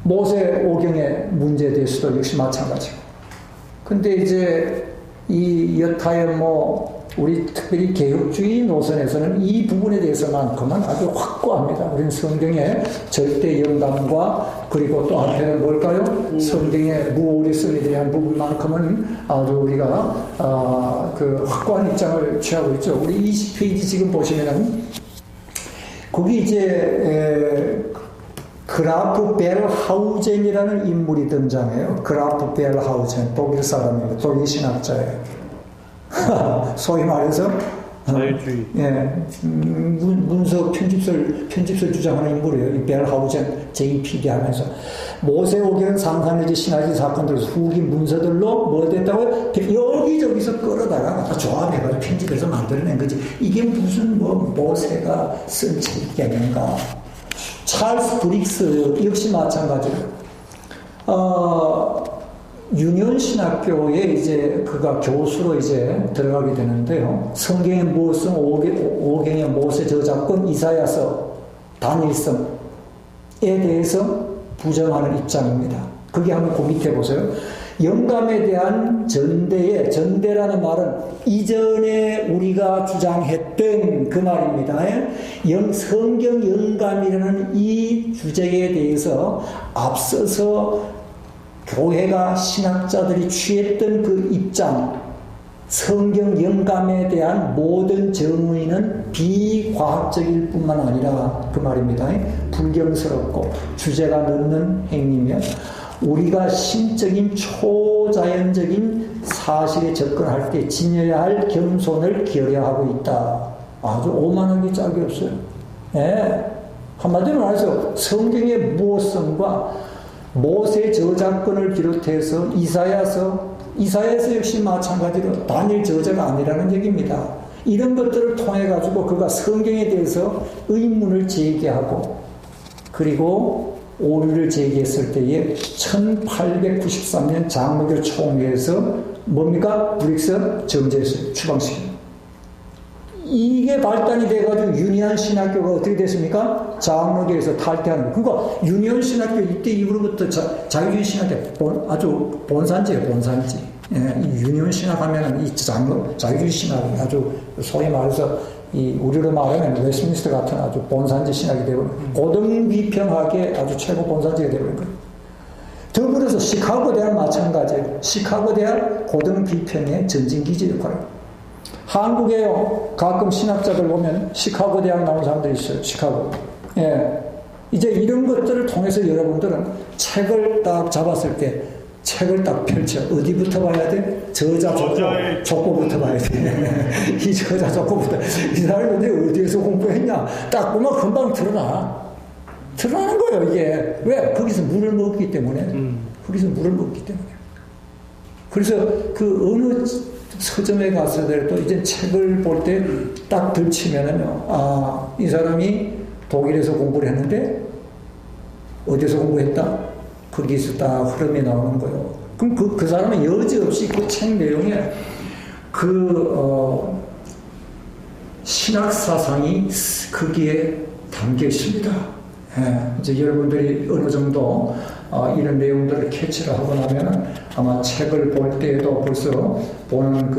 모세 오경의 문제에 대해서도 역시 마찬가지고. 근데 이제 이 여타의 우리 특별히 개혁주의 노선에서는 이 부분에 대해서만큼은 아주 확고합니다. 우리는 성경의 절대 영감과 그리고 또 앞에는 뭘까요? 성경의 무오류성에 대한 부분만큼은 아주 우리가 확고한 입장을 취하고 있죠. 우리 20페이지 지금 보시면은 거기 이제 그라프 벨하우젠이라는 인물이 등장해요. 그라프 벨하우젠, 독일 사람입니다. 독일 신학자예요. 소위 말해서 자유주의. 문서 편집설 주장하는 인물이에요. 이 벨하우젠 JPD 하면서 모세 오경 상산해지 신화지 사건들에서 후기 문서들로 뭐 됐다고요? 여기저기서 끌어다가 갖다 조합해가지고 편집해서 만들어낸 거지. 이게 무슨 모세가 쓴 책이겠는가? 찰스 브릭스 역시 마찬가지로 유년신학교에 이제 그가 교수로 이제 들어가게 되는데요. 성경의 무엇성, 오경의 모세 저작권, 이사야서, 다니엘서에 대해서 부정하는 입장입니다. 그게 한번 그 밑에 보세요. 영감에 대한 전대라는 말은 이전에 우리가 주장했던 그 말입니다. 성경 영감이라는 이 주제에 대해서 앞서서 교회가 신학자들이 취했던 그 입장, 성경 영감에 대한 모든 정의는 비과학적일 뿐만 아니라 그 말입니다. 불경스럽고 주제가 늦는 행위며 우리가 신적인 초자연적인 사실에 접근할 때 지녀야 할 겸손을 기여하고 있다. 아주 오만하게 짝이 없어요. 한마디로 말해서 성경의 무엇성과 모세 저작권을 비롯해서 이사야서 역시 마찬가지로 다니엘 저자가 아니라는 얘기입니다. 이런 것들을 통해 가지고 그가 성경에 대해서 의문을 제기하고 그리고 오류를 제기했을 때에 1893년 장로교 총회에서 뭡니까? 브릭스 정죄했어요. 추방시킵니다. 이게 발단이 돼가지고 유니언 신학교가 어떻게 됐습니까? 장로교에서 탈퇴하는 거예요. 그러니까 유니언 신학교 이때 이후로부터 자유주의 신학교 아주 본산지예요, 본산지. 예, 이 유니언 신학하면은 이 자유주의 신학이 아주 소위 말해서 이 우리로 말하면 웨스트민스터 같은 아주 본산지 신학이 되고 고등비평학의 아주 최고 본산지가 되는 거예요. 더불어서 시카고 대학 마찬가지예요. 시카고 대학 고등비평의 전진기지 역할을. 한국에요. 가끔 신학자들 보면 시카고 대학 나온 사람들이 있어요. 시카고. 예. 이제 이런 것들을 통해서 여러분들은 책을 딱 잡았을 때 책을 딱 펼쳐. 어디부터 봐야 돼? 저자 족보부터 봐야 돼. 이 저자 족보부터. 이 사람이 근데 어디에서 공부했냐? 딱 보면 금방 드러나. 드러나는 거예요, 이게. 왜? 거기서 물을 먹기 때문에. 거기서 물을 먹기 때문에. 그래서 그 어느 서점에 가서도 이제 책을 볼 때 딱 들치면은요, 아, 이 사람이 독일에서 공부를 했는데, 어디서 공부했다? 거기서 딱 흐름이 나오는 거예요. 그럼 그 사람은 여지없이 그 책 내용에 신학 사상이 거기에 담겨 있습니다. 예, 이제 여러분들이 어느 정도 이런 내용들을 캐치를 하고 나면은 아마 책을 볼 때에도 벌써 보는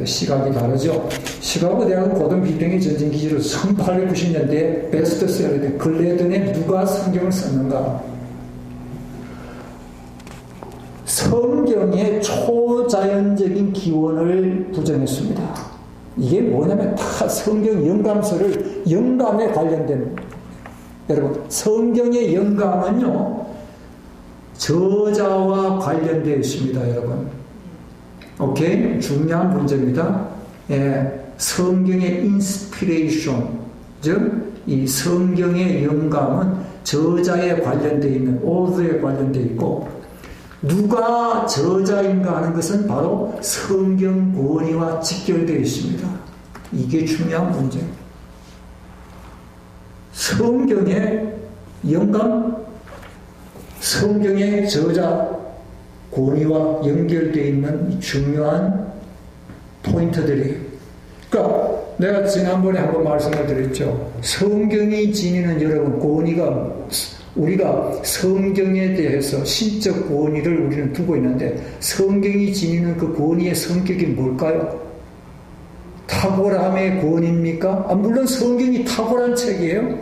시각이 다르죠. 시카고 대학은 고등비평의 전진기지로 1890년대에 베스트셀러된 글래든의 누가 성경을 썼는가? 성경의 초자연적인 기원을 부정했습니다. 이게 뭐냐면 다 성경 영감서를 영감에 관련된 여러분 성경의 영감은요 저자와 관련되어 있습니다. 여러분 오케이? 중요한 문제입니다. 예, 성경의 인스피레이션 즉 이 성경의 영감은 저자에 관련되어 있는 오더에 관련되어 있고 누가 저자인가 하는 것은 바로 성경 권위와 직결되어 있습니다. 이게 중요한 문제입니다. 성경의 영감, 성경의 저자 권위와 연결되어 있는 중요한 포인트들이 그러니까 내가 지난번에 한번 말씀을 드렸죠. 성경이 지니는 여러분 권위가 우리가 성경에 대해서 신적 권위를 우리는 두고 있는데 성경이 지니는 그 권위의 성격이 뭘까요? 탁월함의 권위입니까? 물론 성경이 탁월한 책이에요.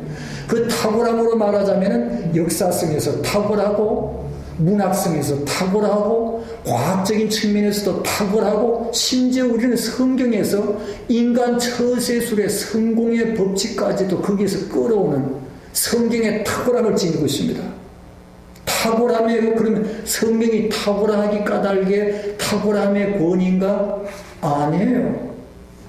그 탁월함으로 말하자면 역사성에서 탁월하고 문학성에서 탁월하고 과학적인 측면에서도 탁월하고 심지어 우리는 성경에서 인간 처세술의 성공의 법칙까지도 거기에서 끌어오는 성경의 탁월함을 지니고 있습니다. 탁월함의 그러면 성경이 탁월하기 까닭에 탁월함의 권위인가? 아니에요.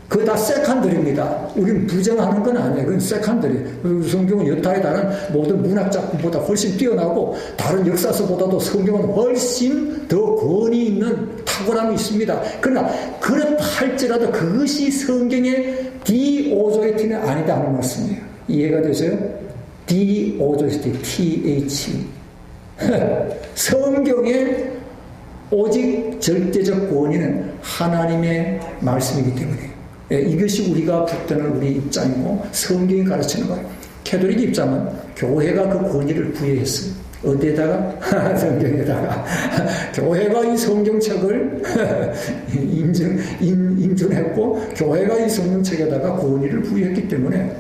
그거 다 세컨드리입니다. 우리는 부정하는 건 아니에요. 그건 세컨드리. 성경은 여타의 다른 모든 문학 작품보다 훨씬 뛰어나고 다른 역사서보다도 성경은 훨씬 더 권위 있는 탁월함이 있습니다. 그러나 그렇다 할지라도 그것이 성경의 디오조리티는 아니다 하는 말씀이에요. 이해가 되세요? 디오조리티, TH. 성경의 오직 절대적 권위는 하나님의 말씀이기 때문에 이것이 우리가 붙드는 우리 입장이고 성경이 가르치는 거예요. 캐톨릭 입장은 교회가 그 권위를 부여했어요. 어디에다가? 성경에다가. 교회가 이 성경책을 인준했고 교회가 이 성경책에다가 권위를 부여했기 때문에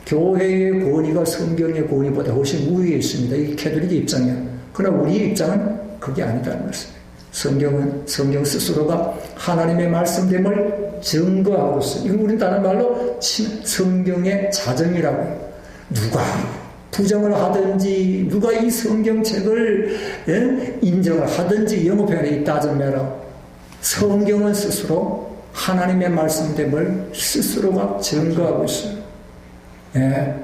교회의 권위가 성경의 권위보다 훨씬 우위에 있습니다. 이게 캐톨릭의 입장이에요. 그러나 우리의 입장은 그게 아니다는 말씀이에요. 성경 스스로가 하나님의 말씀됨을 증거하고 있어요. 이건 우리는 다른 말로 성경의 자정이라고 해요. 누가 부정을 하든지 누가 이 성경책을 인정을 하든지 영어 표현에 it doesn't matter. 성경은 스스로 하나님의 말씀됨을 스스로가 증거하고 있어요. 예,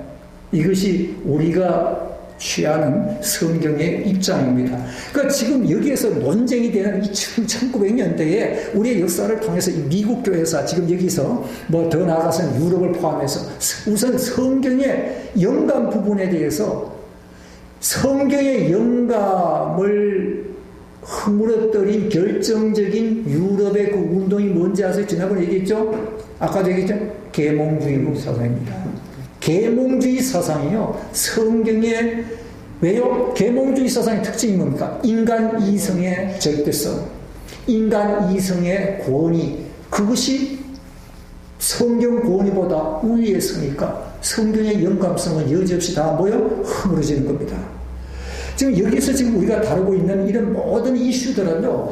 이것이 우리가 취하는 성경의 입장입니다. 그러니까 지금 여기에서 논쟁이 되는 1900년대에 우리의 역사를 통해서 이 미국 교회사 지금 여기서 뭐 더 나아가서는 유럽을 포함해서 우선 성경의 영감 부분에 대해서 성경의 영감을 허물어뜨린 결정적인 유럽의 그 운동이 뭔지 아세요? 지난번에 얘기했죠? 아까도 얘기했죠? 계몽주의 사상입니다. 계몽주의 사상이요, 성경에, 왜요? 계몽주의 사상의 특징이 뭡니까? 인간 이성의 절대성, 인간 이성의 권위, 그것이 성경 권위보다 우위에 서니까 성경의 영감성은 여지없이 다 뭐요? 허물어지는 겁니다. 지금 여기서 지금 우리가 다루고 있는 이런 모든 이슈들은요,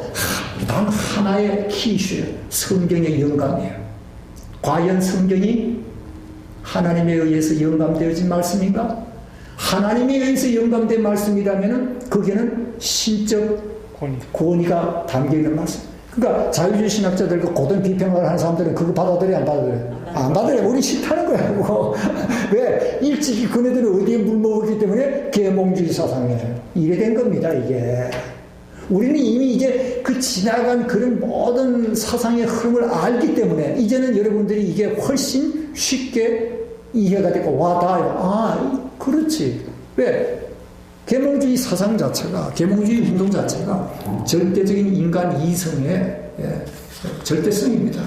단 하나의 키 이슈예요. 성경의 영감이에요. 과연 성경이 하나님에 의해서 영감되어진 말씀인가? 하나님에 의해서 영감된 말씀이라면 거기에는 신적 권위가 담겨있는 말씀. 그러니까 자유주의 신학자들과 고등 비평을 하는 사람들은 그거 받아들여, 안 받아들여? 안 받아들여. 우리 싫다는 거야, 그거. 왜? 일찍이 그네들은 어디에 물먹었기 때문에 계몽주의 사상이에요. 이래 된 겁니다, 이게. 우리는 이미 이제 그 지나간 그런 모든 사상의 흐름을 알기 때문에 이제는 여러분들이 이게 훨씬 쉽게 이해가 되고 와닿아요. 아, 그렇지. 왜? 계몽주의 사상 자체가, 계몽주의 운동 자체가 절대적인 인간 이성의 절대성입니다.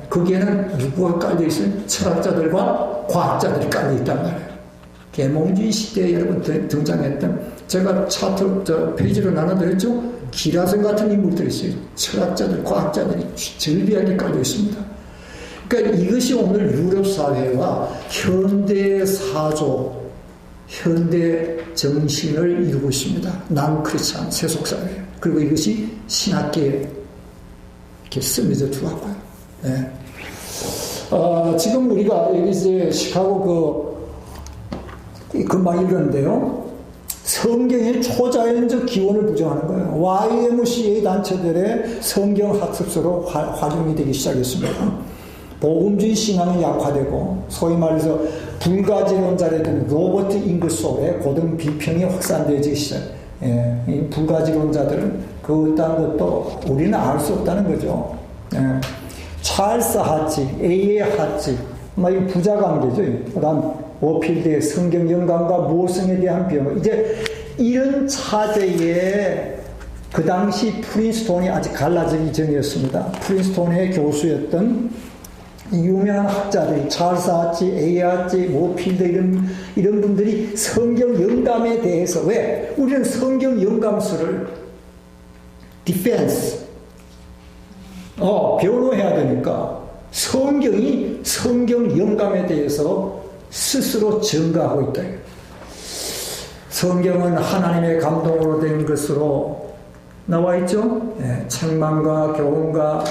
거기에는 누구가 깔려있어요? 철학자들과 과학자들이 깔려있단 말이에요. 계몽주의 시대에 여러분 등장했던, 제가 차트 페이지로 나눠드렸죠? 기라성 같은 인물들이 있어요. 철학자들, 과학자들이 절비하게 깔려있습니다. 그러니까 이것이 오늘 유럽 사회와 현대 사조, 현대 정신을 이루고 있습니다. 남크리스찬 세속사회. 그리고 이것이 신학계에 이렇게 스며져 들어왔고요. 네. 지금 우리가 여기 이제 시카고 금방 읽었는데요. 성경의 초자연적 기원을 부정하는 거예요. YMCA 단체들의 성경 학습서로 활용이 되기 시작했습니다. 복음주의 신앙은 약화되고, 소위 말해서 불가지론자라든 로버트 잉글솔의 고등 비평이 확산되기 시작. 이 불가지론자들은 그 어떤 것도 우리는 알 수 없다는 거죠. 찰스 하치, A.A. 하치, 이 부자관계죠. 그다음 워필드의 성경 영감과 무호성에 대한 비용. 이제 이런 차제에 그 당시 프린스톤이 아직 갈라지기 전이었습니다. 프린스톤의 교수였던 유명한 학자들이 찰스 하치, A. 하치, 워필드 이런 분들이 성경 영감에 대해서, 왜? 우리는 성경 영감서를 디펜스, 변호해야 되니까 성경이 성경 영감에 대해서 스스로 증가하고 있다. 성경은 하나님의 감동으로 된 것으로 나와 있죠. 책망과 교훈과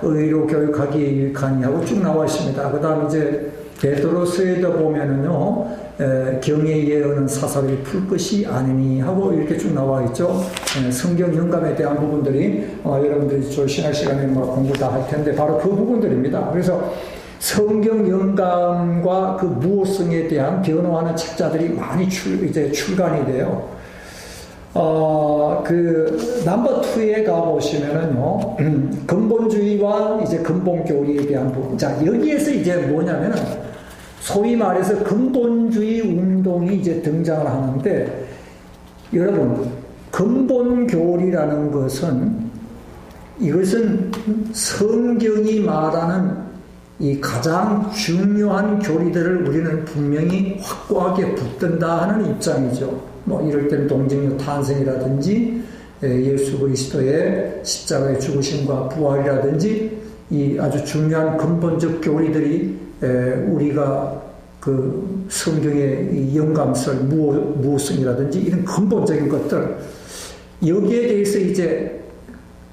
의로 교육하기에 유익하니 하고 쭉 나와 있습니다. 그 다음 이제 베드로서에도 보면은요, 경의 예언은 사사로이 풀 것이 아니니 하고 이렇게 쭉 나와 있죠. 성경 영감에 대한 부분들이 여러분들이 저 신학 시간에 공부 다 할 텐데 바로 그 부분들입니다. 그래서 성경 영감과 그 무호성에 대한 변호하는 책자들이 많이 이제 출간이 돼요. 그 넘버 2에 가보시면은요, 근본주의와 이제 근본교리에 대한 부분. 자, 여기에서 이제 뭐냐면은 소위 말해서 근본주의 운동이 이제 등장을 하는데, 여러분, 근본교리라는 것은, 이것은 성경이 말하는 이 가장 중요한 교리들을 우리는 분명히 확고하게 붙든다 하는 입장이죠. 뭐 이럴 때는 동정녀 탄생이라든지 예수 그리스도의 십자가의 죽으심과 부활이라든지 이 아주 중요한 근본적 교리들이 우리가 그 성경의 이 영감설, 무호성이라든지 이런 근본적인 것들, 여기에 대해서 이제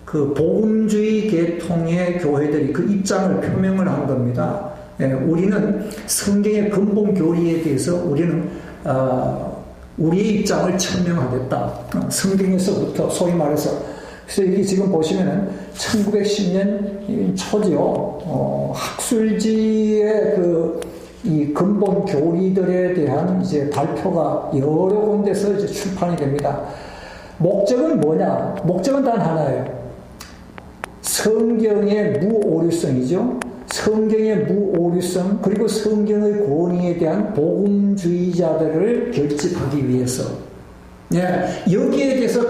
그 복음주의 계통의 교회들이 그 입장을 표명을 한 겁니다. 우리는 성경의 근본 교리에 대해서 우리는 우리의 입장을 천명하겠다. 성경에서부터 소위 말해서, 그래서 여기 지금 보시면은 1910년 초죠. 학술지의 이 근본 교리들에 대한 이제 발표가 여러 군데서 이제 출판이 됩니다. 목적은 뭐냐? 목적은 단 하나예요. 성경의 무오류성이죠. 성경의 무오류성, 그리고 성경의 권위에 대한 복음주의자들을 결집하기 위해서, 여기에 대해서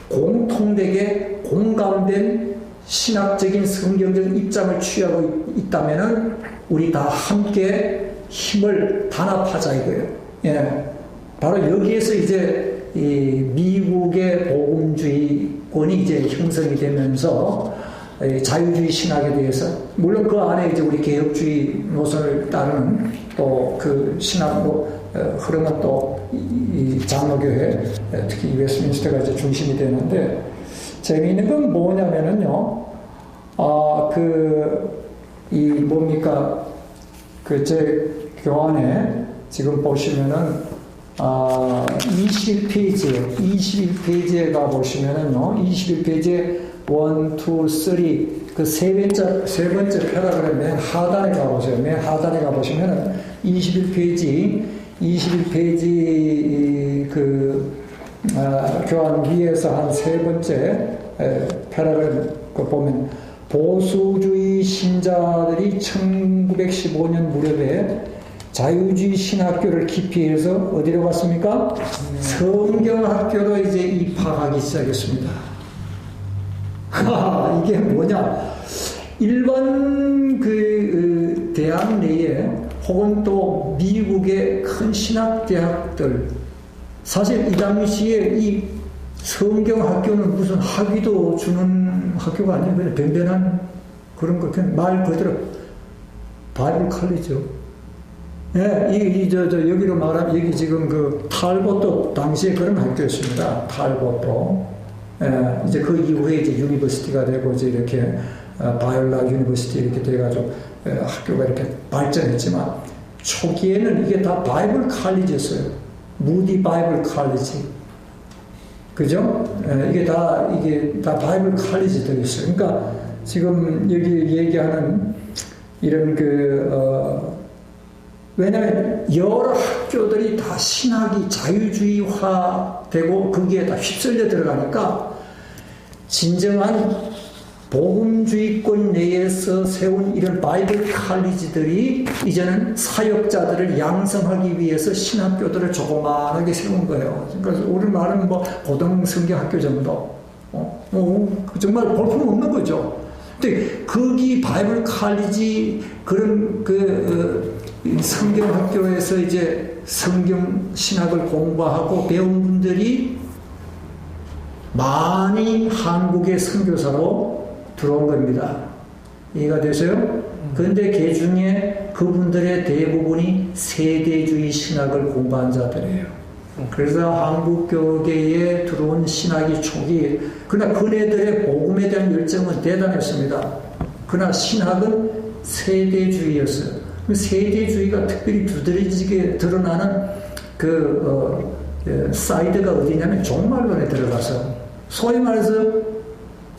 공통되게 공감된 신학적인 성경적 입장을 취하고 있다면은 우리 다 함께 힘을 단합하자 이거예요. 예. 바로 여기에서 이제 이 미국의 복음주의권이 이제 형성이 되면서 자유주의 신학에 대해서, 물론 그 안에 이제 우리 개혁주의 노선을 따르는 또 그 신학 흐름은 또 이 장로교회, 특히 웨스트민스터가 이제 중심이 되는데, 재미있는 건 뭐냐면은요, 제 교환에 지금 보시면은 21페이지에 가보시면은요, 21페이지에 1, 2, 3, 그 세 번째 패러그램 맨 하단에 가보세요. 맨 하단에 가보시면은 21페이지 교환 위에서 한 세 번째 패러그램 그 보면, 보수주의 신자들이 1915년 무렵에 자유주의 신학교를 기피해서 어디로 갔습니까? 성경학교로 이제 입학하기 시작했습니다. 이게 뭐냐? 일반 대학 내에 혹은 또 미국의 큰 신학대학들, 사실 이 당시에 이 성경학교는 무슨 학위도 주는 학교가 아니에요. 그냥 변변한 그런 거, 그냥 말 그대로 바이블 칼리죠. 예, 여기로 말하면, 여기 지금 탈보도 당시에 그런 학교였습니다. 탈보도. 예, 이제 그 이후에 이제 유니버시티가 되고, 이제 이렇게, 바이올라 유니버시티 이렇게 돼가지고, 학교가 이렇게 발전했지만, 초기에는 이게 다 바이블 칼리지였어요. 무디 바이블 칼리지. 그죠? 예, 이게 다 바이블 칼리지들이었어요. 그러니까, 지금 여기 얘기하는 이런 왜냐하면 여러 학교들이 다 신학이 자유주의화되고 거기에 다 휩쓸려 들어가니까 진정한 복음주의권 내에서 세운 이런 바이블 칼리지들이 이제는 사역자들을 양성하기 위해서 신학교들을 조그만하게 세운 거예요. 그러니까 우리 말은 고등성경학교 정도. 정말 볼품 없는 거죠. 근데 거기 바이블 칼리지 그런 성경학교에서 이제 성경 신학을 공부하고 배운 분들이 많이 한국의 선교사로 들어온 겁니다. 이해가 되세요? 그런데 그 중에 그분들의 대부분이 세대주의 신학을 공부한 자들이에요. 그래서 한국 교계에 들어온 신학이 초기, 그러나 그네들의 복음에 대한 열정은 대단했습니다. 그러나 신학은 세대주의였어요. 세대주의가 특별히 두드러지게 드러나는 사이드가 어디냐면 종말론에 들어가서, 소위 말해서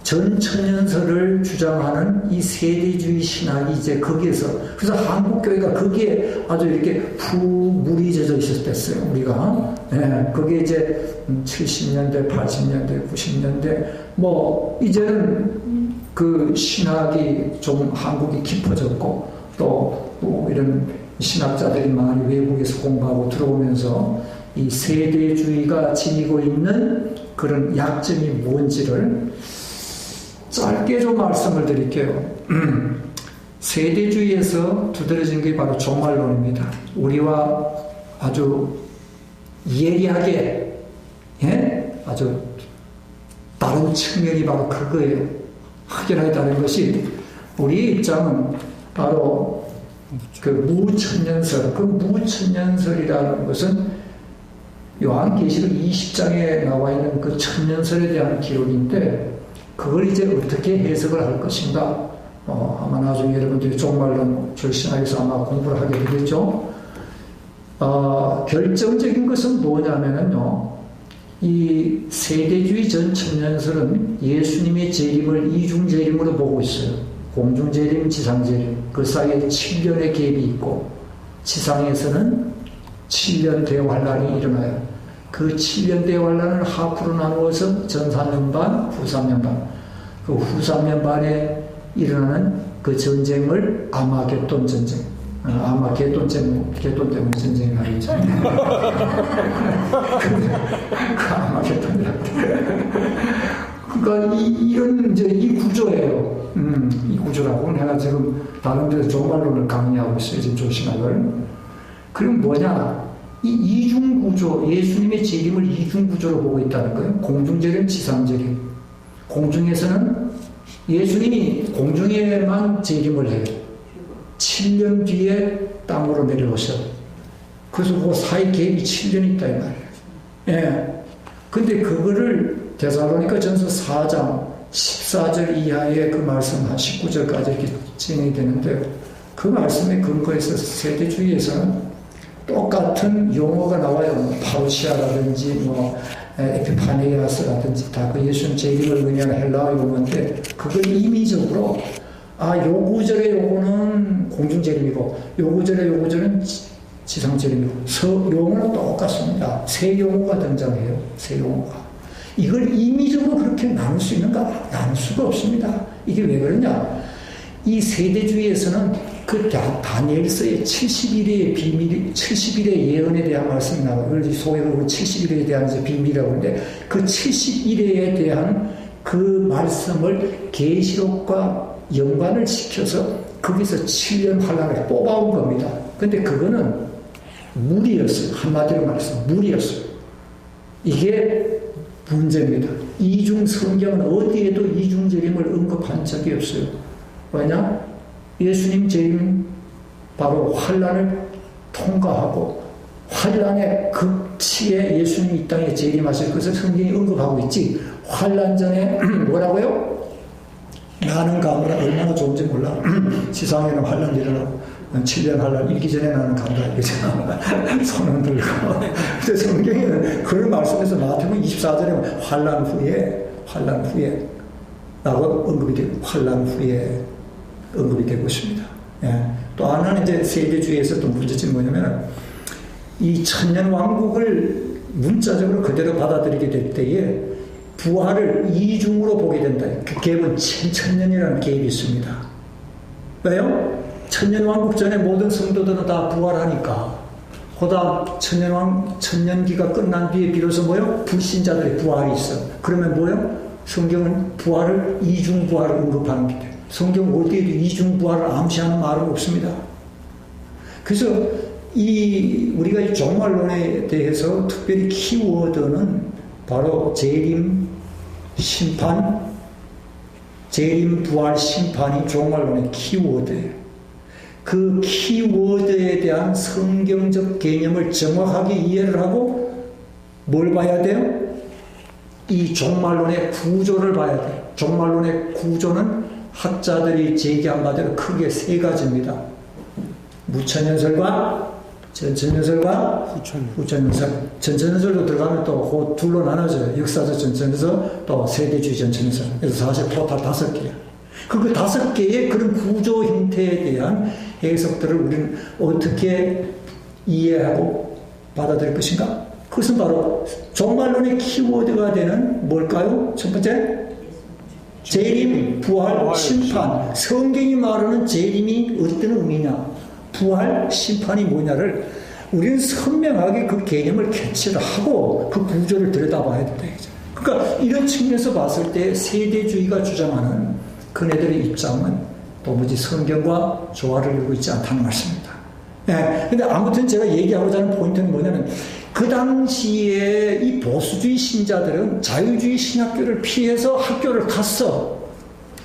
전천년설을 주장하는 이 세대주의 신학이 이제 거기에서, 그래서 한국교회가 거기에 아주 이렇게 물이 젖어 있었댔어요, 우리가. 예, 그게 이제 70년대, 80년대, 90년대, 이제는 그 신학이 좀 한국이 깊어졌고, 또 이런 신학자들이 많이 외국에서 공부하고 들어오면서 이 세대주의가 지니고 있는 그런 약점이 뭔지를 짧게 좀 말씀을 드릴게요. 세대주의에서 두드러진 게 바로 종말론입니다. 우리와 아주 예리하게, 아주 다른 측면이 바로 그거예요. 확연하게 다른 것이, 우리의 입장은 바로 무천년설, 무천년설이라는 것은 요한계시록 20장에 나와 있는 그 천년설에 대한 기록인데, 그걸 이제 어떻게 해석을 할 것인가? 아마 나중에 여러분들이 종말론 절신학에서 아마 공부를 하게 되겠죠. 결정적인 것은 뭐냐면요, 이 세대주의 전 천년설은 예수님의 재림을 이중재림으로 보고 있어요. 공중재림, 지상재림. 그 사이에 7년의 갭이 있고, 지상에서는 7년 대환란이 일어나요. 그 7년 대환란을 하프로 나누어서 전 3년 반, 후 3년 반. 그 후 3년 반에 일어나는 그 전쟁을 아마겟돈 전쟁. 아마겟돈 때문에 전쟁이 나겠죠. 그 아마겟돈이라고. 그러니까 이런 이제 이 구조예요. 이 구조라고. 내가 지금 다른 데서 종말론을 강의하고 있어요. 지금 조신학을. 그럼 뭐냐? 이 이중구조, 예수님의 재림을 이중구조로 보고 있다는 거예요. 공중재림, 지상재림. 공중에서는 예수님이 공중에만 재림을 해요. 7년 뒤에 땅으로 내려오셔. 그래서 그 사이 갭이 7년이 있다 이 말이에요. 예. 근데 그거를 데살로니가 전서 4장 14절 이하의 그 말씀 한 19절까지 이렇게 진행이 되는데, 그 말씀에 근거해서 세대주의에서는 똑같은 용어가 나와요. 파우시아라든지 에피파네이아스라든지 다 그 예수님 재림을 의미하는 헬라어 용어인데, 그걸 임의적으로 요 구절의 요거는 공중재림이고 요 구절의 요 구절은 지상재림이고 용어는 똑같습니다. 세 용어가 등장해요. 세 용어가. 이걸 임의적으로 그렇게 나눌 수 있는가? 나눌 수가 없습니다. 이게 왜 그러냐? 이 세대주의에서는 그 다니엘서의 70일의 비밀, 70일의 예언에 대한 말씀이 나와요. 그걸 소위 70일에 대한 비밀이라고 하는데, 그 70일에 대한 그 말씀을 계시록과 연관을 시켜서 거기서 7년 환란을 뽑아온 겁니다. 근데 그거는 무리였어요. 한마디로 말해서 무리였어요. 이게 문제입니다. 이중 성경은 어디에도 이중 재림을 언급한 적이 없어요. 왜냐? 예수님 재림 바로 환란을 통과하고 환란의 극치에 예수님이 이 땅에 재림하실 것을 성경이 언급하고 있지, 환란 전에 뭐라고요? 나는 가보라. 얼마나 좋은지 몰라. 지상에는 환란 일어나고 7년 환란 일기 전에 나는 간다 이거잖아. 손은 들고. 근데 성경에는 그런 말씀에서 마태복음 24절에 환란 후에 라고 언급이 되고, 환란 후에 언급이 되고 있습니다. 예. 또 하나는 이제 세대주의에서 또 문제점이 뭐냐면, 이 천년왕국을 문자적으로 그대로 받아들이게 될 때에 부활을 이중으로 보게 된다. 그 갭은 천년이라는 갭이 있습니다. 왜요? 천년왕국 전에 모든 성도들은 다 부활하니까, 그 다음 천년기가 끝난 뒤에 비로소 뭐요? 불신자들의 부활이 있어. 그러면 뭐요? 성경은 부활을 이중부활을 언급하는 게 돼요. 성경 어디에도 이중부활을 암시하는 말은 없습니다. 그래서 우리가 이 종말론에 대해서 특별히 키워드는 바로 재림, 심판, 재림, 부활, 심판이 종말론의 키워드예요. 그 키워드에 대한 성경적 개념을 정확하게 이해를 하고 뭘 봐야 돼요? 이 종말론의 구조를 봐야 돼요. 종말론의 구조는 학자들이 제기한 바대로 크게 세 가지입니다. 무천연설과 전천연설과 후천연설. 전천연설도 들어가면 또 그 둘로 나눠져요. 역사적 전천연설, 또 세대주의 전천연설. 그래서 사실 토탈 5개야. 그 5개의 그런 구조 형태에 대한 해석들을 우리는 어떻게 이해하고 받아들일 것인가? 그것은 바로 종말론의 키워드가 되는 뭘까요? 첫 번째, 재림, 부활, 심판. 성경이 말하는 재림이 어떤 의미냐, 부활, 심판이 뭐냐를 우리는 선명하게 그 개념을 캐치를 하고 그 구조를 들여다봐야 된다. 그러니까 이런 측면에서 봤을 때 세대주의가 주장하는 그네들의 입장은 도무지 성경과 조화를 이루고 있지 않다는 말씀입니다. 예, 근데 아무튼 제가 얘기하고자 하는 포인트는 뭐냐면, 그 당시에 이 보수주의 신자들은 자유주의 신학교를 피해서 학교를 갔어.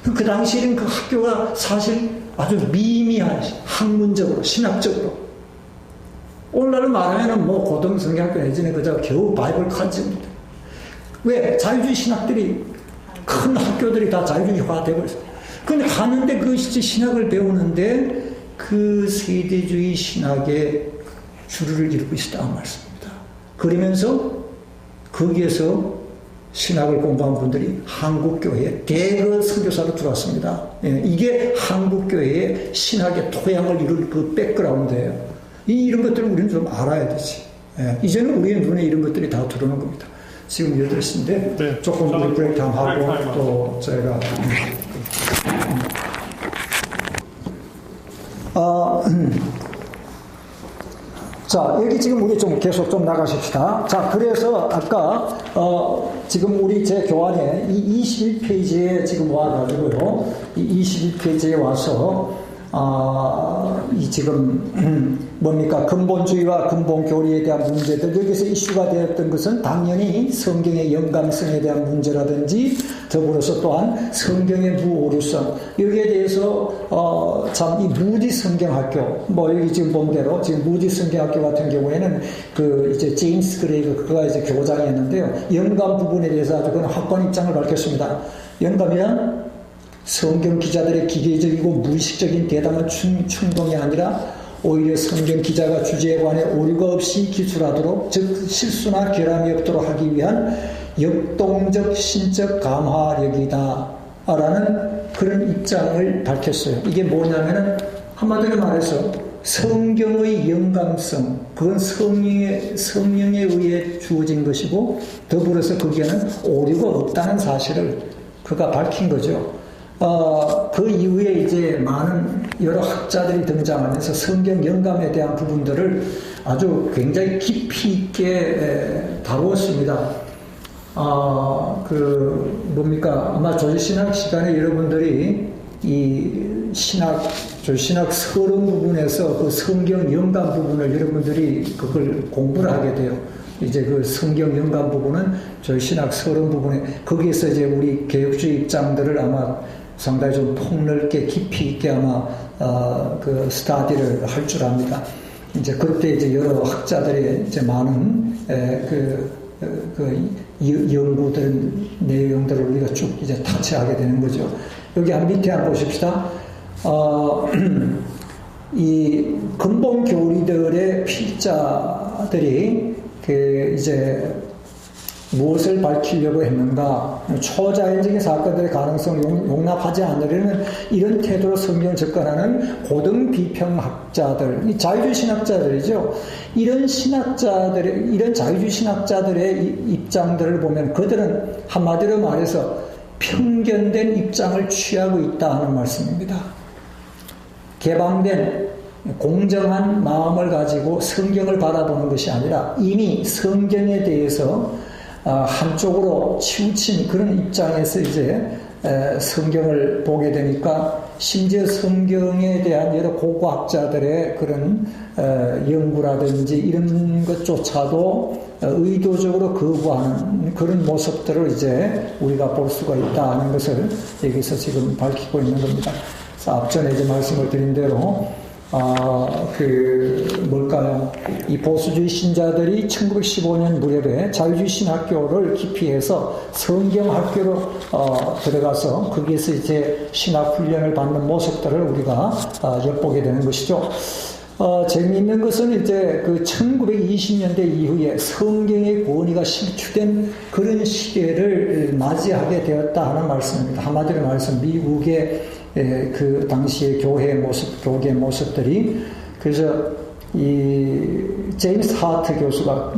그 당시에는 그 학교가 사실 아주 미미한, 학문적으로, 신학적으로. 오늘날로 말하면 고등성경학교 내지는 그저 겨우 바이블 컨셉입니다. 왜? 자유주의 신학들이, 큰 학교들이 다 자유주의화 되고 있어요. 근데 가는데 그 신학을 배우는데 그 세대주의 신학의 주류를 이루고 있었다는 말씀입니다. 그러면서 거기에서 신학을 공부한 분들이 한국교회에 대거 선교사로 들어왔습니다. 예, 이게 한국교회의 신학의 토양을 이룰 그 백그라운드예요. 이런 것들을 우리는 좀 알아야 되지. 예, 이제는 우리의 눈에 이런 것들이 다 들어오는 겁니다. 지금 8시인데 네, 조금 우리 브레이크 타임 하고 또 저희가 자, 여기 지금 우리 좀 계속 좀 나가십시다. 자, 그래서 아까, 지금 우리 제 교환에 이 21페이지에 지금 와가지고요. 이 21페이지에 와서, 이 지금, 뭡니까? 근본주의와 근본교리에 대한 문제들, 여기서 이슈가 되었던 것은 당연히 성경의 영감성에 대한 문제라든지, 더불어서 또한 성경의 무오류성, 여기에 대해서, 참, 이 무디 성경학교, 뭐, 여기 지금 본 대로, 지금 무디 성경학교 같은 경우에는, 이제, 제임스 그레이그, 그가 이제 교장이었는데요. 영감 부분에 대해서 아주 그런 확고한 입장을 밝혔습니다. 영감이란 성경 기자들의 기계적이고 무의식적인 대담한 충동이 아니라 오히려 성경 기자가 주제에 관해 오류가 없이 기술하도록, 즉 실수나 결함이 없도록 하기 위한 역동적 신적 감화력이다 라는 그런 입장을 밝혔어요. 이게 뭐냐면은 한마디로 말해서 성경의 영감성, 그건 성령에 의해 주어진 것이고, 더불어서 거기에는 오류가 없다는 사실을 그가 밝힌 거죠. 그 이후에 이제 많은 여러 학자들이 등장하면서 성경 영감에 대한 부분들을 아주 굉장히 깊이 있게 다루었습니다. 뭡니까? 아마 조지신학 시간에 여러분들이 이 조지신학 서론 부분에서 그 성경 영감 부분을 여러분들이 그걸 공부를 하게 돼요. 이제 그 성경 영감 부분은 조지신학 서론 부분에, 거기에서 이제 우리 개혁주의 입장들을 아마 상당히 좀 폭넓게 깊이 있게 아마 그 스타디를 할 줄 압니다. 이제 그때 이제 여러 학자들의 이제 많은 연구들 내용들을 우리가 쭉 이제 타치하게 되는 거죠. 여기 한 밑에 한번 보십시다. 이 근본 교리들의 필자들이 이제 무엇을 밝히려고 했는가? 초자연적인 사건들의 가능성을 용납하지 않으려는 이런 태도로 성경을 접근하는 고등 비평학자들, 이 자유주의 신학자들이죠. 이런 자유주의 신학자들의 입장들을 보면 그들은 한마디로 말해서 편견된 입장을 취하고 있다 하는 말씀입니다. 개방된 공정한 마음을 가지고 성경을 바라보는 것이 아니라 이미 성경에 대해서 한쪽으로 치우친 그런 입장에서 이제 성경을 보게 되니까, 심지어 성경에 대한 여러 고고학자들의 그런 연구라든지 이런 것조차도 의도적으로 거부하는 그런 모습들을 이제 우리가 볼 수가 있다는 것을 여기서 지금 밝히고 있는 겁니다. 앞전에 이제 말씀을 드린 대로 뭘까요? 이 보수주의 신자들이 1915년 무렵에 자유주의 신학교를 기피해서 성경학교로 들어가서 거기에서 이제 신학훈련을 받는 모습들을 우리가 엿보게 되는 것이죠. 재미있는 것은 이제 그 1920년대 이후에 성경의 권위가 실추된 그런 시대를 맞이하게 되었다 하는 말씀입니다. 한마디로 말해서 미국의 그 당시의 교계의 모습들이, 그래서 이 제임스 하트 교수가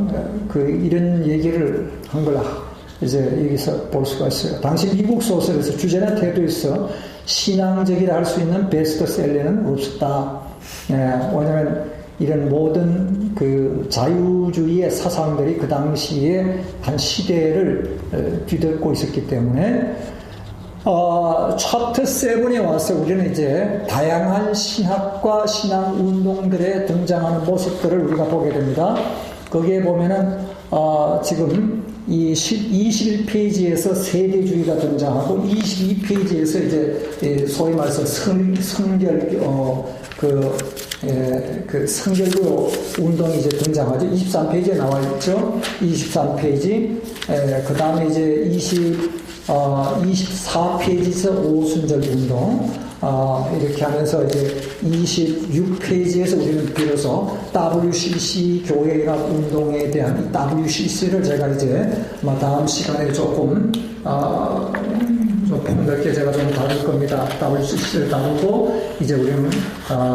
이런 얘기를 한 걸 이제 여기서 볼 수가 있어요. 당시 미국 소설에서 주제나 태도에서 신앙적이라 할 수 있는 베스트셀러는 없었다. 왜냐하면 이런 모든 그 자유주의의 사상들이 그 당시에 한 시대를 뒤덮고 있었기 때문에, 챕터 7에 와서 우리는 이제 다양한 신학과 신앙 운동들에 등장하는 모습들을 우리가 보게 됩니다. 거기에 보면은, 지금 이 21페이지에서 세대주의가 등장하고 22페이지에서 이제 소위 말해서 성결교 운동이 이제 등장하죠. 23페이지에 나와 있죠. 23페이지. 그 다음에 이제 24페이지에서 오순절 운동, 이렇게 하면서 이제 26페이지에서 우리는 비로소 WCC 교회연합 운동에 대한 이 WCC를 제가 이제 다음 시간에 조금 좀 폭넓게 제가 좀 다룰 겁니다. WCC를 다루고 이제 우리는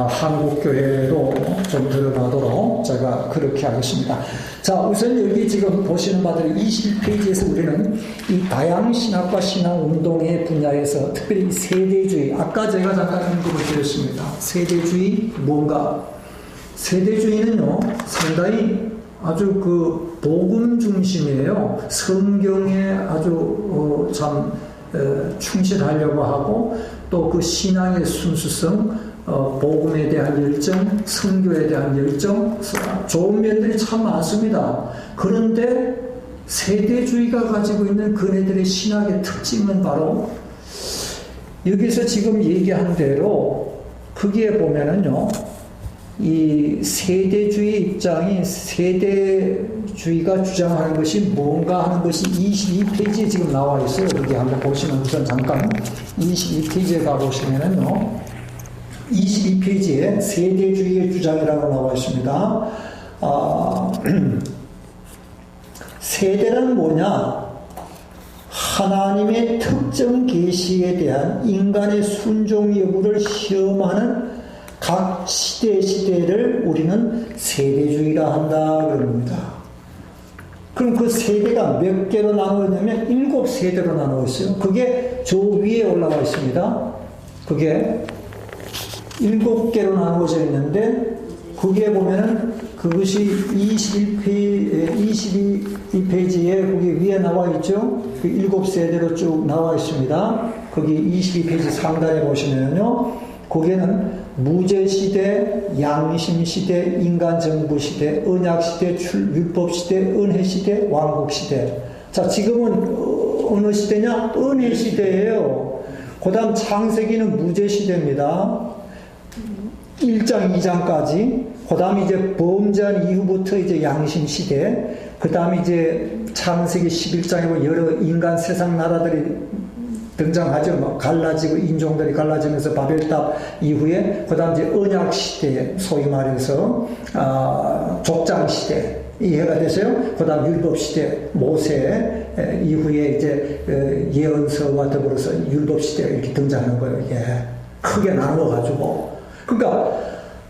한국교회로 좀 들어가도록 제가 그렇게 하겠습니다. 자, 우선 여기 지금 보시는 바대로 21페이지에서 우리는 이 다양신학과 신앙운동의 분야에서 특별히 세대주의, 아까 제가 잠깐 언급을 드렸습니다. 세대주의 뭔가 세대주의는요, 상당히 아주 그 복음 중심이에요. 성경에 아주 충실하려고 하고, 또 그 신앙의 순수성, 복음에 대한 열정, 선교에 대한 열정, 좋은 면들이 참 많습니다. 그런데 세대주의가 가지고 있는 그네들의 신학의 특징은 바로 여기서 지금 얘기한 대로 거기에 보면은요, 이 세대주의 입장이 세대주의가 주장하는 것이 뭔가 하는 것이 22페이지에 지금 나와 있어요. 여기 한번 보시면 우선 잠깐 22페이지에 가보시면은요, 22페이지에 세대주의의 주장이라고 나와 있습니다. 세대는 뭐냐? 하나님의 특정 계시에 대한 인간의 순종 여부를 시험하는 각 시대를 우리는 세대주의라 한다 그럽니다. 그럼 그 세대가 몇 개로 나누어지냐면 7세대로 나누어 있어요. 그게 저 위에 올라와 있습니다. 그게 7개로 나누어져 있는데, 그게 보면은 그것이 22페이지에 거기 위에 나와 있죠. 그 7세대로 쭉 나와 있습니다. 거기 22페이지 상단에 보시면요, 거기에는 무죄시대, 양심시대, 인간정부시대, 언약시대, 율법시대, 은혜시대, 왕국시대. 자, 지금은 어느 시대냐? 은혜시대예요. 그 다음 창세기는 무죄시대입니다. 1장, 2장까지. 그 다음 이제 범죄한 이후부터 이제 양심시대. 그 다음 이제 창세기 11장에 보면 여러 인간 세상 나라들이 등장하죠. 뭐 갈라지고 인종들이 갈라지면서 바벨탑 이후에, 그 다음 이제 언약시대, 소위 말해서 족장시대 이해가 되세요? 그 다음 율법시대, 모세 이후에 이제 예언서와 더불어서 율법시대가 이렇게 등장하는 거예요. 이게 크게 나누어가지고. 그러니까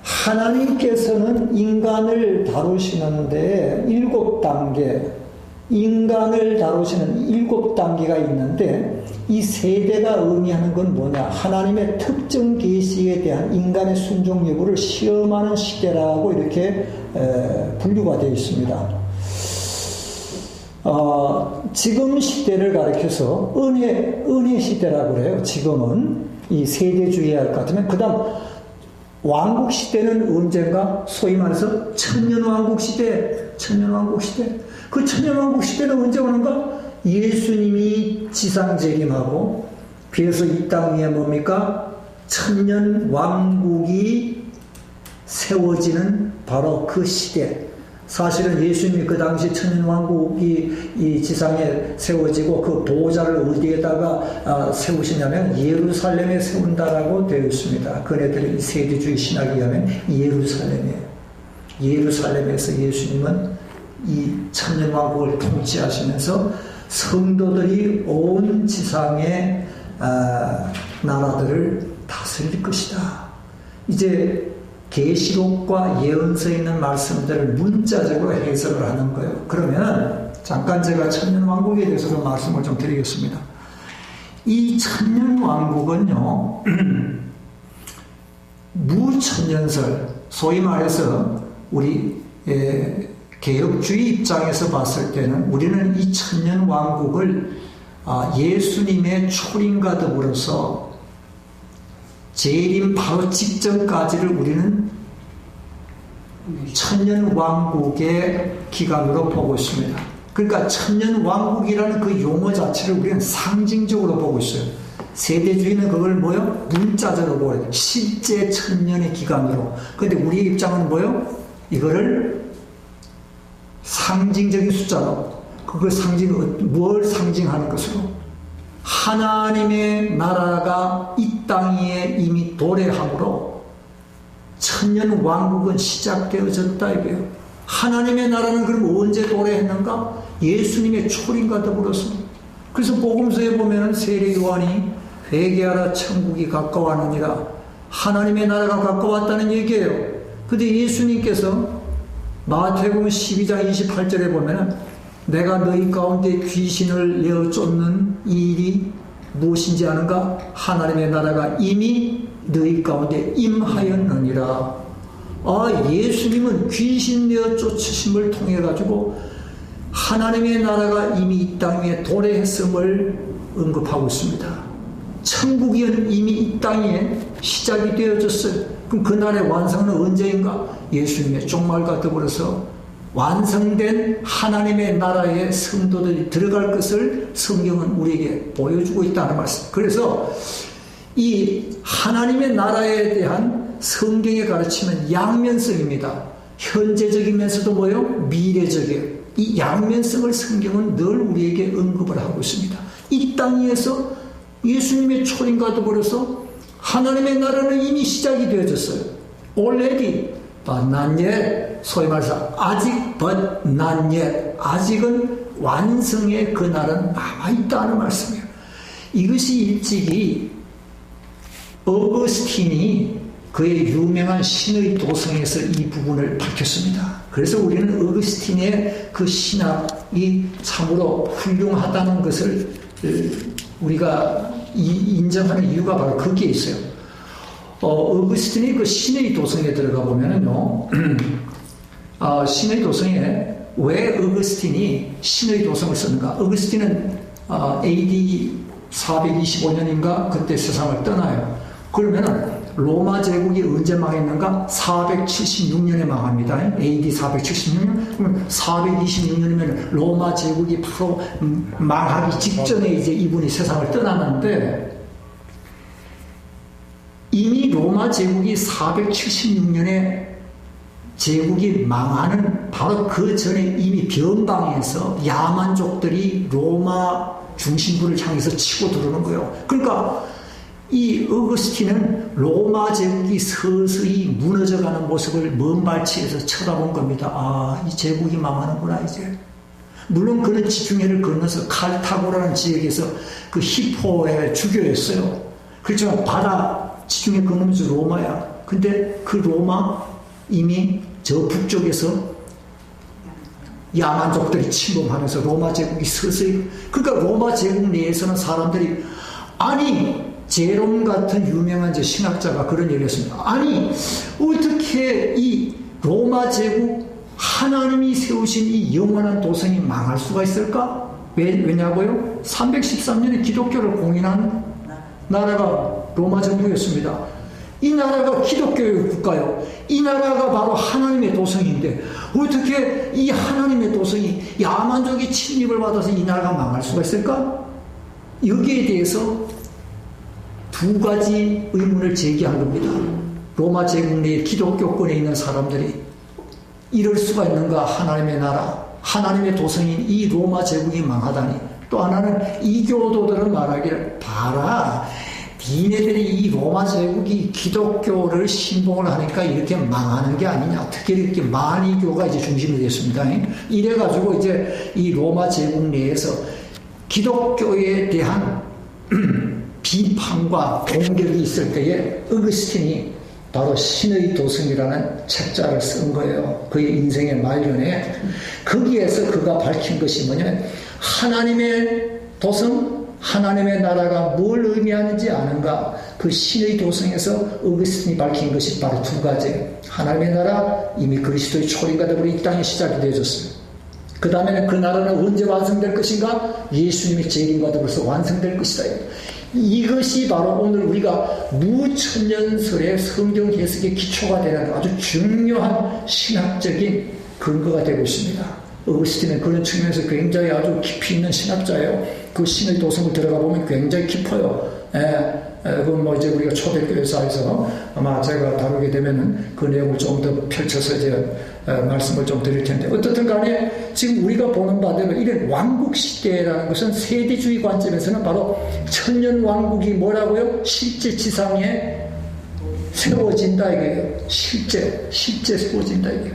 하나님께서는 인간을 다루시는데 7단계, 인간을 다루시는 7단계가 있는데, 이 세대가 의미하는 건 뭐냐? 하나님의 특정 계시에 대한 인간의 순종 여부를 시험하는 시대라고 이렇게 분류가 되어 있습니다. 지금 시대를 가리켜서 은혜 시대라고 그래요. 지금은 이 세대주의할 것 같으면, 그 다음 왕국 시대는 언젠가 소위 말해서 천년왕국 시대. 그 천년왕국 시대는 언제 오는가? 예수님이 지상 재림하고, 그래서 이 땅 위에 뭡니까? 천년왕국이 세워지는 바로 그 시대. 사실은 예수님이 그 당시 천년왕국이 이 지상에 세워지고 그 보호자를 어디에다가 세우시냐면 예루살렘에 세운다라고 되어 있습니다. 그네들의 세대주의 신학에 의하면 예루살렘이에요. 예루살렘에서 예수님은 이 천년왕국을 통치하시면서 성도들이 온 지상의 나라들을 다스릴 것이다. 이제 계시록과 예언서에 있는 말씀들을 문자적으로 해석을 하는 거예요. 그러면 잠깐 제가 천년왕국에 대해서도 말씀을 좀 드리겠습니다. 이 천년왕국은요, 무천년설, 소위 말해서 우리 개혁주의 입장에서 봤을 때는 우리는 이 천년왕국을 예수님의 초림과 더불어서 재림 바로 직전까지를 우리는 천년왕국의 기간으로 보고 있습니다. 그러니까 천년왕국이라는 그 용어 자체를 우리는 상징적으로 보고 있어요. 세대주의는 그걸 뭐요? 문자적으로 보여요. 실제 천년의 기간으로. 그런데 우리의 입장은 뭐요? 이거를 상징적인 숫자로, 그걸 뭘 상징하는 것으로? 하나님의 나라가 이 땅 위에 이미 도래함으로 천년 왕국은 시작되어졌다 이거예요. 하나님의 나라는 그럼 언제 도래했는가? 예수님의 초림과 더불어서. 그래서 복음서에 보면 세례 요한이 회개하라 천국이 가까워하느니라, 하나님의 나라가 가까웠다는 얘기예요. 근데 예수님께서 마태복음 12장 28절에 보면 내가 너희 가운데 귀신을 내어 쫓는 이 일이 무엇인지 아는가? 하나님의 나라가 이미 너희 가운데 임하였느니라. 예수님은 귀신 내어 쫓으심을 통해 가지고 하나님의 나라가 이미 이 땅 위에 도래했음을 언급하고 있습니다. 천국이 이미 이 땅에 시작이 되어졌어요. 그럼 그날의 완성은 언제인가? 예수님의 종말과 더불어서 완성된 하나님의 나라의 성도들이 들어갈 것을 성경은 우리에게 보여주고 있다는 말씀. 그래서 이 하나님의 나라에 대한 성경의 가르침은 양면성입니다. 현재적이면서도 뭐예요? 미래적이에요. 이 양면성을 성경은 늘 우리에게 언급을 하고 있습니다. 이 땅 위에서 예수님의 초림과 더불어서 하나님의 나라는 이미 시작이 되어졌어요. already, but not yet. 소위 말해서 아직 but not yet. 아직은 완성의 그날은 남아있다는 말씀이에요. 이것이 일찍이 어거스틴이 그의 유명한 신의 도성에서 이 부분을 밝혔습니다. 그래서 우리는 어거스틴의 그 신학이 참으로 훌륭하다는 것을 우리가 인정하는 이유가 바로 거기에 있어요. 어거스틴이 그 신의 도성에 들어가 보면은요, 신의 도성에 왜 어거스틴이 신의 도성을 썼는가? 어거스틴은 AD 425년인가 그때 세상을 떠나요. 그러면은 로마 제국이 언제 망했는가? 476년에 망합니다. AD 476년. 그럼 426년이면 로마 제국이 바로 망하기 직전에 이제 이분이 세상을 떠났는데, 이미 로마 제국이 476년에 제국이 망하는 바로 그 전에 이미 변방에서 야만족들이 로마 중심부를 향해서 치고 들어오는 거예요. 그러니까 이 어거스틴은 로마 제국이 서서히 무너져가는 모습을 먼 발치에서 쳐다본 겁니다. 이 제국이 망하는구나 이제. 물론 그런 지중해를 건너서 칼타고라는 지역에서 그 히포의 주교였어요. 그렇지만 바다 지중해 건너면서 로마야. 근데 그 로마 이미 저 북쪽에서 야만족들이 침범하면서 로마 제국이 서서히, 그러니까 로마 제국 내에서는 사람들이, 아니 제롬 같은 유명한 신학자가 그런 얘기를 했습니다. 아니 어떻게 이 로마 제국 하나님이 세우신 이 영원한 도성이 망할 수가 있을까? 왜냐고요? 313년에 기독교를 공인한 나라가 로마 정부였습니다. 이 나라가 기독교의 국가요. 이 나라가 바로 하나님의 도성인데 어떻게 이 하나님의 도성이 야만족이 침입을 받아서 이 나라가 망할 수가 있을까? 여기에 대해서 두 가지 의문을 제기한 겁니다. 로마 제국 내에 기독교권에 있는 사람들이 이럴 수가 있는가? 하나님의 나라, 하나님의 도성인 이 로마 제국이 망하다니. 또 하나는 이교도들은 말하기를, 봐라, 니네들이 이 로마 제국이 기독교를 신봉을 하니까 이렇게 망하는 게 아니냐. 특히 이렇게 만이교가 이제 중심이 됐습니다. 이래가지고 이제 이 로마 제국 내에서 기독교에 대한 비판과 공격이 있을 때에 어거스틴이 바로 신의 도성이라는 책자를 쓴 거예요. 그의 인생의 말년에. 거기에서 그가 밝힌 것이 뭐냐면, 하나님의 도성, 하나님의 나라가 뭘 의미하는지 아는가? 그 신의 도성에서 어거스틴이 밝힌 것이 바로 두 가지. 하나님의 나라, 이미 그리스도의 초림과 더불어 이 땅에 시작이 되어졌어요. 그 다음에는 그 나라는 언제 완성될 것인가? 예수님의 재림과 더불어서 완성될 것이다. 이것이 바로 오늘 우리가 무천년설의 성경 해석의 기초가 되는 아주 중요한 신학적인 근거가 되고 있습니다. 어거스틴은 그런 측면에서 굉장히 아주 깊이 있는 신학자예요. 그 신의 도성을 들어가 보면 굉장히 깊어요. 그건 뭐 이제 우리가 초대교회사에서 아마 제가 다루게 되면은 그 내용을 좀 더 펼쳐서 이제 말씀을 좀 드릴 텐데, 어떻든 간에 지금 우리가 보는 바대로 이런 왕국 시대라는 것은 세대주의 관점에서는 바로 천년 왕국이 뭐라고요? 실제 지상에 세워진다 이게요. 실제 세워진다 이게요.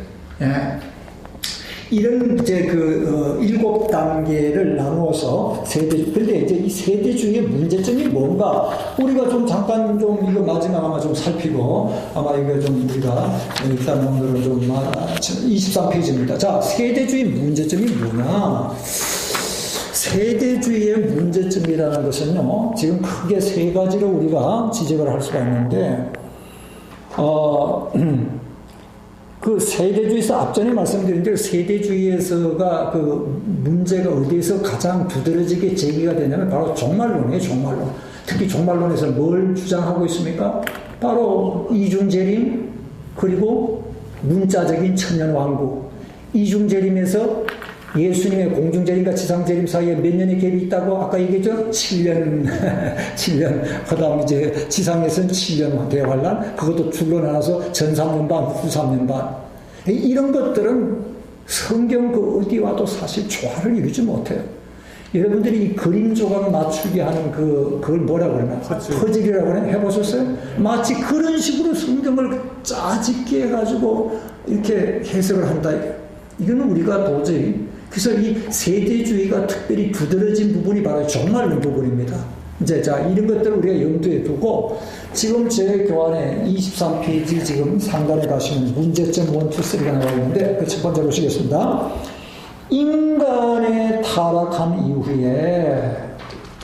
이런 이제 일곱 단계를 나누어서 세대주의. 근데 이제 이 세대주의의 문제점이 뭔가? 우리가 좀 잠깐 좀 이거 마지막 아마 좀 살피고, 아마 이거 좀 우리가 일단 오늘은 좀 23페이지입니다. 자, 세대주의 문제점이 뭐냐? 세대주의의 문제점이라는 것은요, 지금 크게 세 가지로 우리가 지적을 할 수가 있는데, 그 세대주의에서 앞전에 말씀드린 대로 세대주의에서가 그 문제가 어디에서 가장 두드러지게 제기가 되냐면 바로 종말론이에요, 종말론. 특히 종말론에서 뭘 주장하고 있습니까? 바로 이중재림, 그리고 문자적인 천년왕국. 이중재림에서 예수님의 공중재림과 지상재림 사이에 몇 년의 갭이 있다고 아까 얘기했죠? 7년, 7년. 그 다음 이제 지상에서는 7년 대환란. 그것도 줄로 나눠서 전 3년 반, 후 3년 반. 이런 것들은 성경 그 어디와도 사실 조화를 이루지 못해요. 여러분들이 이 그림 조각 맞추기 하는 그걸 뭐라고 그러나? 퍼즐이라고 그러나? 해보셨어요? 마치 그런 식으로 성경을 짜집게 해가지고 이렇게 해석을 한다. 이거는 우리가 도저히, 그래서 이 세대주의가 특별히 두드러진 부분이 바로 종말론 부분입니다. 이제 자, 이런 것들을 우리가 염두에 두고 지금 제 교환에 23페이지 지금 상단에 가시면 문제점 1, 2, 3가 나와 있는데 그 첫 번째 보시겠습니다. 인간의 타락한 이후에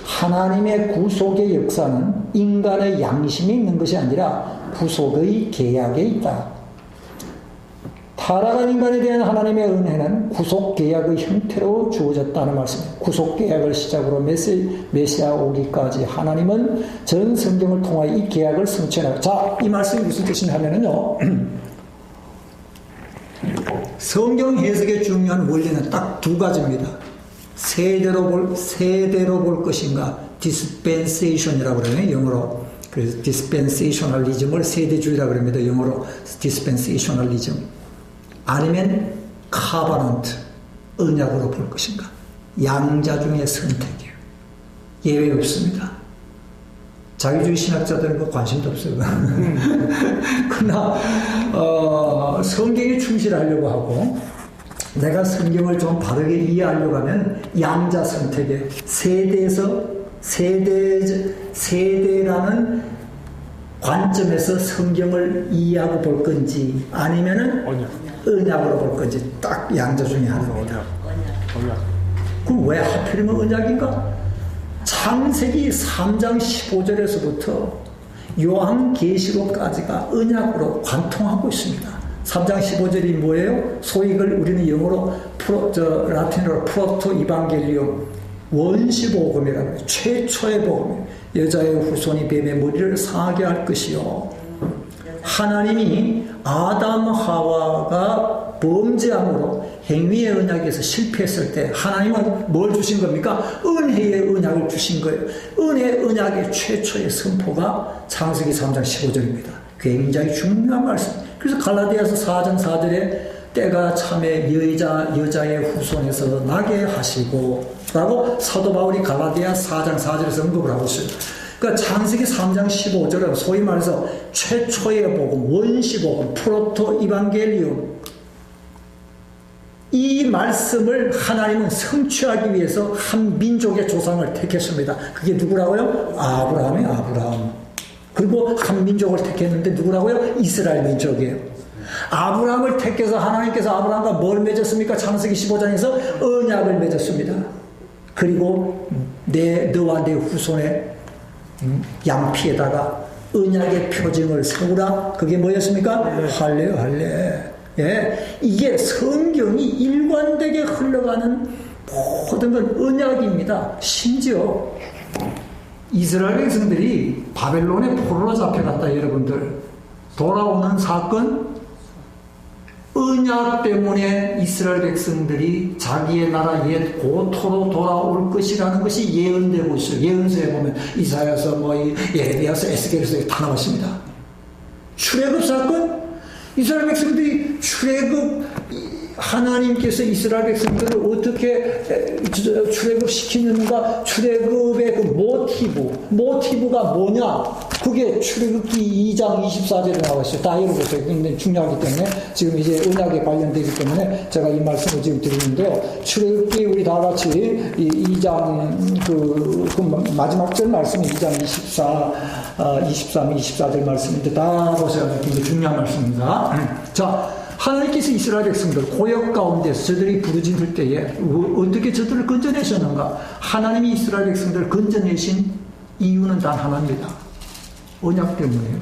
하나님의 구속의 역사는 인간의 양심에 있는 것이 아니라 구속의 계약에 있다. 타락한 인간에 대한 하나님의 은혜는 구속 계약의 형태로 주어졌다는 말씀입니다. 구속 계약을 시작으로 메시아 오기까지 하나님은 전 성경을 통하여 이 계약을 성취하라. 자, 이 말씀이 무슨 뜻이냐 하면은요. 성경 해석의 중요한 원리는 딱 두 가지입니다. 세대로 볼 것인가, dispensation이라고 그러네요, 영어로. 그래서 dispensationalism을 세대주의라고 그럽니다, 영어로. dispensationalism. 아니면 covenant, 언약으로 볼 것인가. 양자 중에 선택이에요. 예외 없습니다. 자기주의 신학자들은 그 관심도 없어요. 그러나 성경에 충실하려고 하고 내가 성경을 좀 바르게 이해하려고 하면 양자 선택이에요. 세대라는 관점에서 성경을 이해하고 볼 건지 아니면은 언약으로 볼 건지 딱 양자 중에 하나입니다. 그럼 왜 하필이면 언약인가? 창세기 3장 15절에서부터 요한계시록까지가 언약으로 관통하고 있습니다. 3장 15절이 뭐예요? 소위 이걸 우리는 영어로 라틴어로 프로토 이방겔리움, 원시복음이라고 해요. 최초의 복음. 여자의 후손이 뱀의 머리를 상하게 할 것이요. 하나님이 아담 하와가 범죄함으로 행위의 언약에서 실패했을 때 하나님은 뭘 주신 겁니까? 은혜의 언약을 주신 거예요. 은혜의 언약의 최초의 선포가 창세기 3장 15절입니다. 굉장히 중요한 말씀. 그래서 갈라디아서 4장 4절에 때가 참에 여자의 후손에서 나게 하시고 라고 사도 바울이 갈라디아 4장 4절에서 언급을 하고 있어요. 그러니까 창세기 3장 15절은 소위 말해서 최초의 복음, 원시복음, 프로토 이방겔리움, 이 말씀을 하나님은 성취하기 위해서 한 민족의 조상을 택했습니다. 그게 누구라고요? 아브라함. 그리고 한 민족을 택했는데 누구라고요? 이스라엘 민족이에요. 아브라함을 택해서 하나님께서 아브라함과 뭘 맺었습니까? 창세기 15장에서 언약을 맺었습니다. 그리고 너와 내 후손의 양피에다가 언약의 표징을 세우라. 그게 뭐였습니까? 할례. 예, 이게 성경이 일관되게 흘러가는 모든 건 언약입니다. 심지어 이스라엘 백성들이 바벨론에 포로로 잡혀갔다. 여러분들 돌아오는 사건, 언약 때문에 이스라엘 백성들이 자기의 나라 옛 고토로 돌아올 것이라는 것이 예언되고 있어요. 예언서에 보면 이사야서, 예레미야서, 에스겔서 다 나왔습니다. 출애굽 사건, 이스라엘 백성들이 하나님께서 이스라엘 백성들을 어떻게 출애굽시키는가? 출애굽의 그 모티브가 뭐냐? 그게 출애굽기 2장 24절에 나와 있어요. 다 읽어보세요. 굉장히 중요하기 때문에 지금 이제 언약에 관련되기 때문에 제가 이 말씀을 지금 드리는데요. 출애굽기 우리 다 같이 이 2장 그 마지막 절 말씀이 2장 23, 24절 말씀인데 다 보세요. 굉장히 중요한 말씀입니다. 자, 하나님께서 이스라엘 백성들 고역 가운데서 저들이 부르짖을 때에 어떻게 저들을 건져내셨는가? 하나님이 이스라엘 백성들을 건져내신 이유는 단 하나입니다. 언약 때문에요.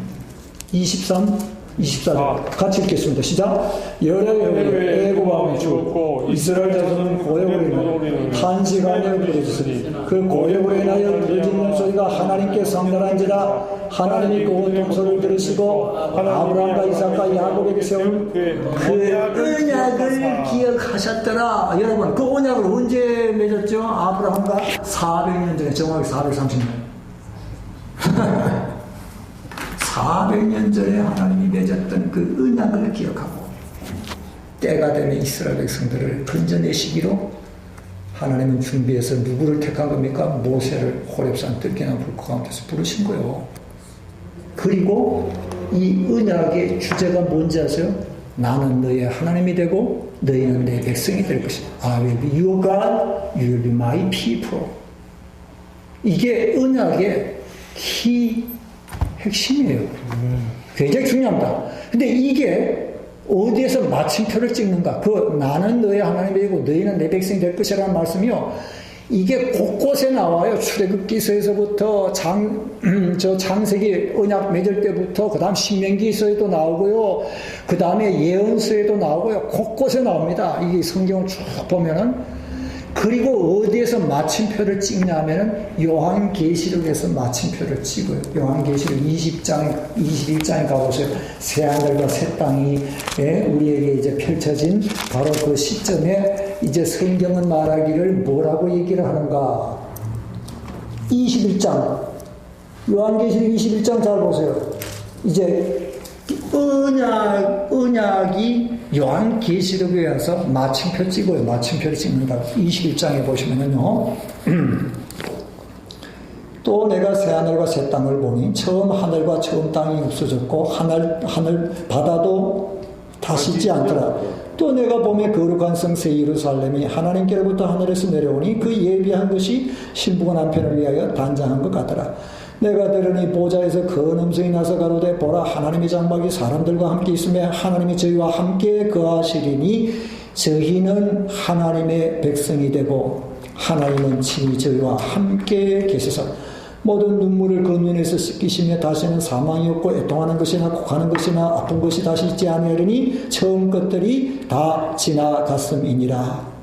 23, 24절 같이 읽겠습니다. 시작. 열의 애굽 왕이 죽었고 이스라엘 자손은 고역으로 인하여 탄식하며 부르짖으니 그 고역으로 인하여 부르짖는 소리가 하나님께 성달한지라. 하나님이 그 고통소리를 들으시고 아브라함과 이삭과 야곱에게 세운 그 언약을 기억하셨더라. 여러분, 그 언약을 언제 맺었죠? 아브라함과 400년 전에, 정확히 430년 400년 전에 하나님이 맺었던 그 언약을 기억하고 때가 되면 이스라엘 백성들을 건져내시기로 하나님은 준비해서 누구를 택한 겁니까? 모세를 호렙산 들깨나 불꽃 가운데서 부르신 거예요. 그리고 이 언약의 주제가 뭔지 아세요? 나는 너의 하나님이 되고 너희는 내 백성이 될 것이다. I will be your God, you will be my people. 이게 언약의 핵심이에요. 굉장히 중요합니다. 근데 이게 어디에서 마침표를 찍는가? 그 나는 너의 하나님이 되고 너희는 내 백성이 될 것이라는 말씀이요. 이게 곳곳에 나와요. 출애굽기서에서부터 창세기 언약 맺을 때부터 그 다음 신명기서에도 나오고요. 그 다음에 예언서에도 나오고요. 곳곳에 나옵니다. 이게 성경을 쭉 보면은. 그리고 어디에서 마침표를 찍냐면은 요한계시록에서 마침표를 찍어요. 요한계시록 20장, 21장에 가보세요. 새하늘과 새 땅이 우리에게 이제 펼쳐진 바로 그 시점에 이제 성경은 말하기를 뭐라고 얘기를 하는가? 21장. 요한계시록 21장 잘 보세요. 이제 언약이 요한계시록에 와서 마침표 찍어요. 마침표를 찍는다. 21장에 보시면은요. 또 내가 새하늘과 새 땅을 보니 처음 하늘과 처음 땅이 없어졌고 하늘 바다도 다시 있지 않더라. 또 내가 보매 거룩한 성 새 예루살렘이 하나님께로부터 하늘에서 내려오니 그 예비한 것이 신부가 남편을 위하여 단장한 것 같더라. 내가 들으니 보좌에서 큰 음성이 나서 가로되 보라 하나님의 장막이 사람들과 함께 있으며 하나님이 저희와 함께 거하시리니 저희는 하나님의 백성이 되고 하나님은 친히 저희와 함께 계셔서 모든 눈물을 그 눈에서 씻기시며 다시는 사망이 없고 애통하는 것이나 곡하는 것이나 아픈 것이 다시 있지 아니하리니 처음 것들이 다 지나갔음이니라.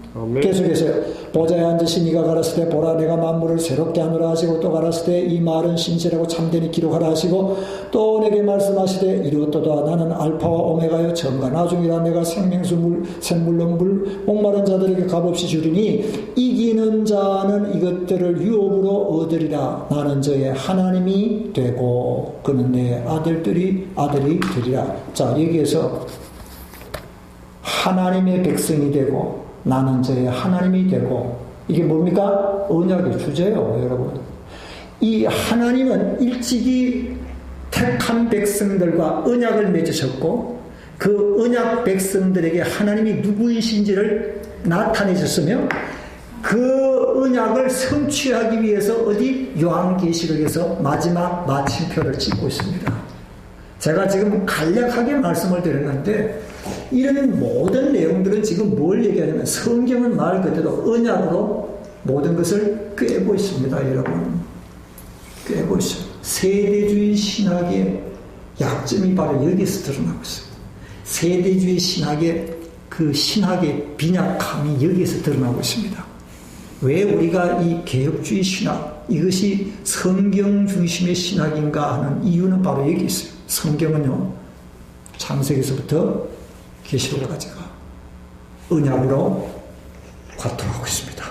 계속해서 보좌에 앉으신 이가 가라사대 보라 내가 만물을 새롭게 하노라 하시고 또 가라사대 이 말은 신실하고 참되니 기록하라 하시고 또 내게 말씀하시되 이루었도다 나는 알파와 오메가여 처음과 나중이라 내가 생명수 샘물로 물 목마른 자들에게 값없이 주리니 이기는 자는 이것들을 유업으로 얻으리라. 나는 저의 하나님이 되고 그는 내 아들이 되리라. 자 여기에서 하나님의 백성이 되고 나는 저의 하나님이 되고 이게 뭡니까? 언약의 주제예요, 여러분. 이 하나님은 일찍이 택한 백성들과 언약을 맺으셨고 그 언약 백성들에게 하나님이 누구이신지를 나타내셨으며 그 언약을 성취하기 위해서 어디 요한계시록에서 마지막 마침표를 찍고 있습니다. 제가 지금 간략하게 말씀을 드렸는데 이런 모든 내용들은 지금 뭘 얘기하냐면 성경은 말 그대로 언약으로 모든 것을 꿰고 있습니다. 여러분 꿰고 있어요. 세대주의 신학의 약점이 바로 여기서 드러나고 있어요. 세대주의 신학의 그 신학의 빈약함이 여기에서 드러나고 있습니다. 왜 우리가 이 개혁주의 신학 이것이 성경 중심의 신학인가 하는 이유는 바로 여기 있어요. 성경은요 창세기서부터 계시록까지가 언약으로 관통하고 있습니다.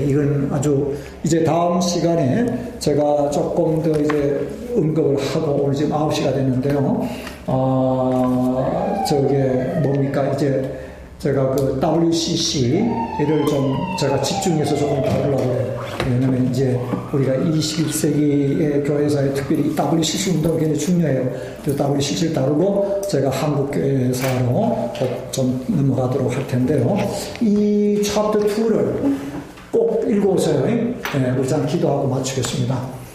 이건 아주 이제 다음 시간에 제가 조금 더 이제 언급을 하고 오늘 지금 9시가 됐는데요. 저게 뭡니까 이제 제가 그 WCC를 좀 제가 집중해서 조금 다루려고 해요. 왜냐면 이제 우리가 21세기의 교회사에 특별히 WCC 운동이 굉장히 중요해요. 그 WCC를 다루고 제가 한국교회사로 좀 넘어가도록 할 텐데요. 이 챕터 2를 꼭 읽어오세요. 우리 참 기도하고 마치겠습니다.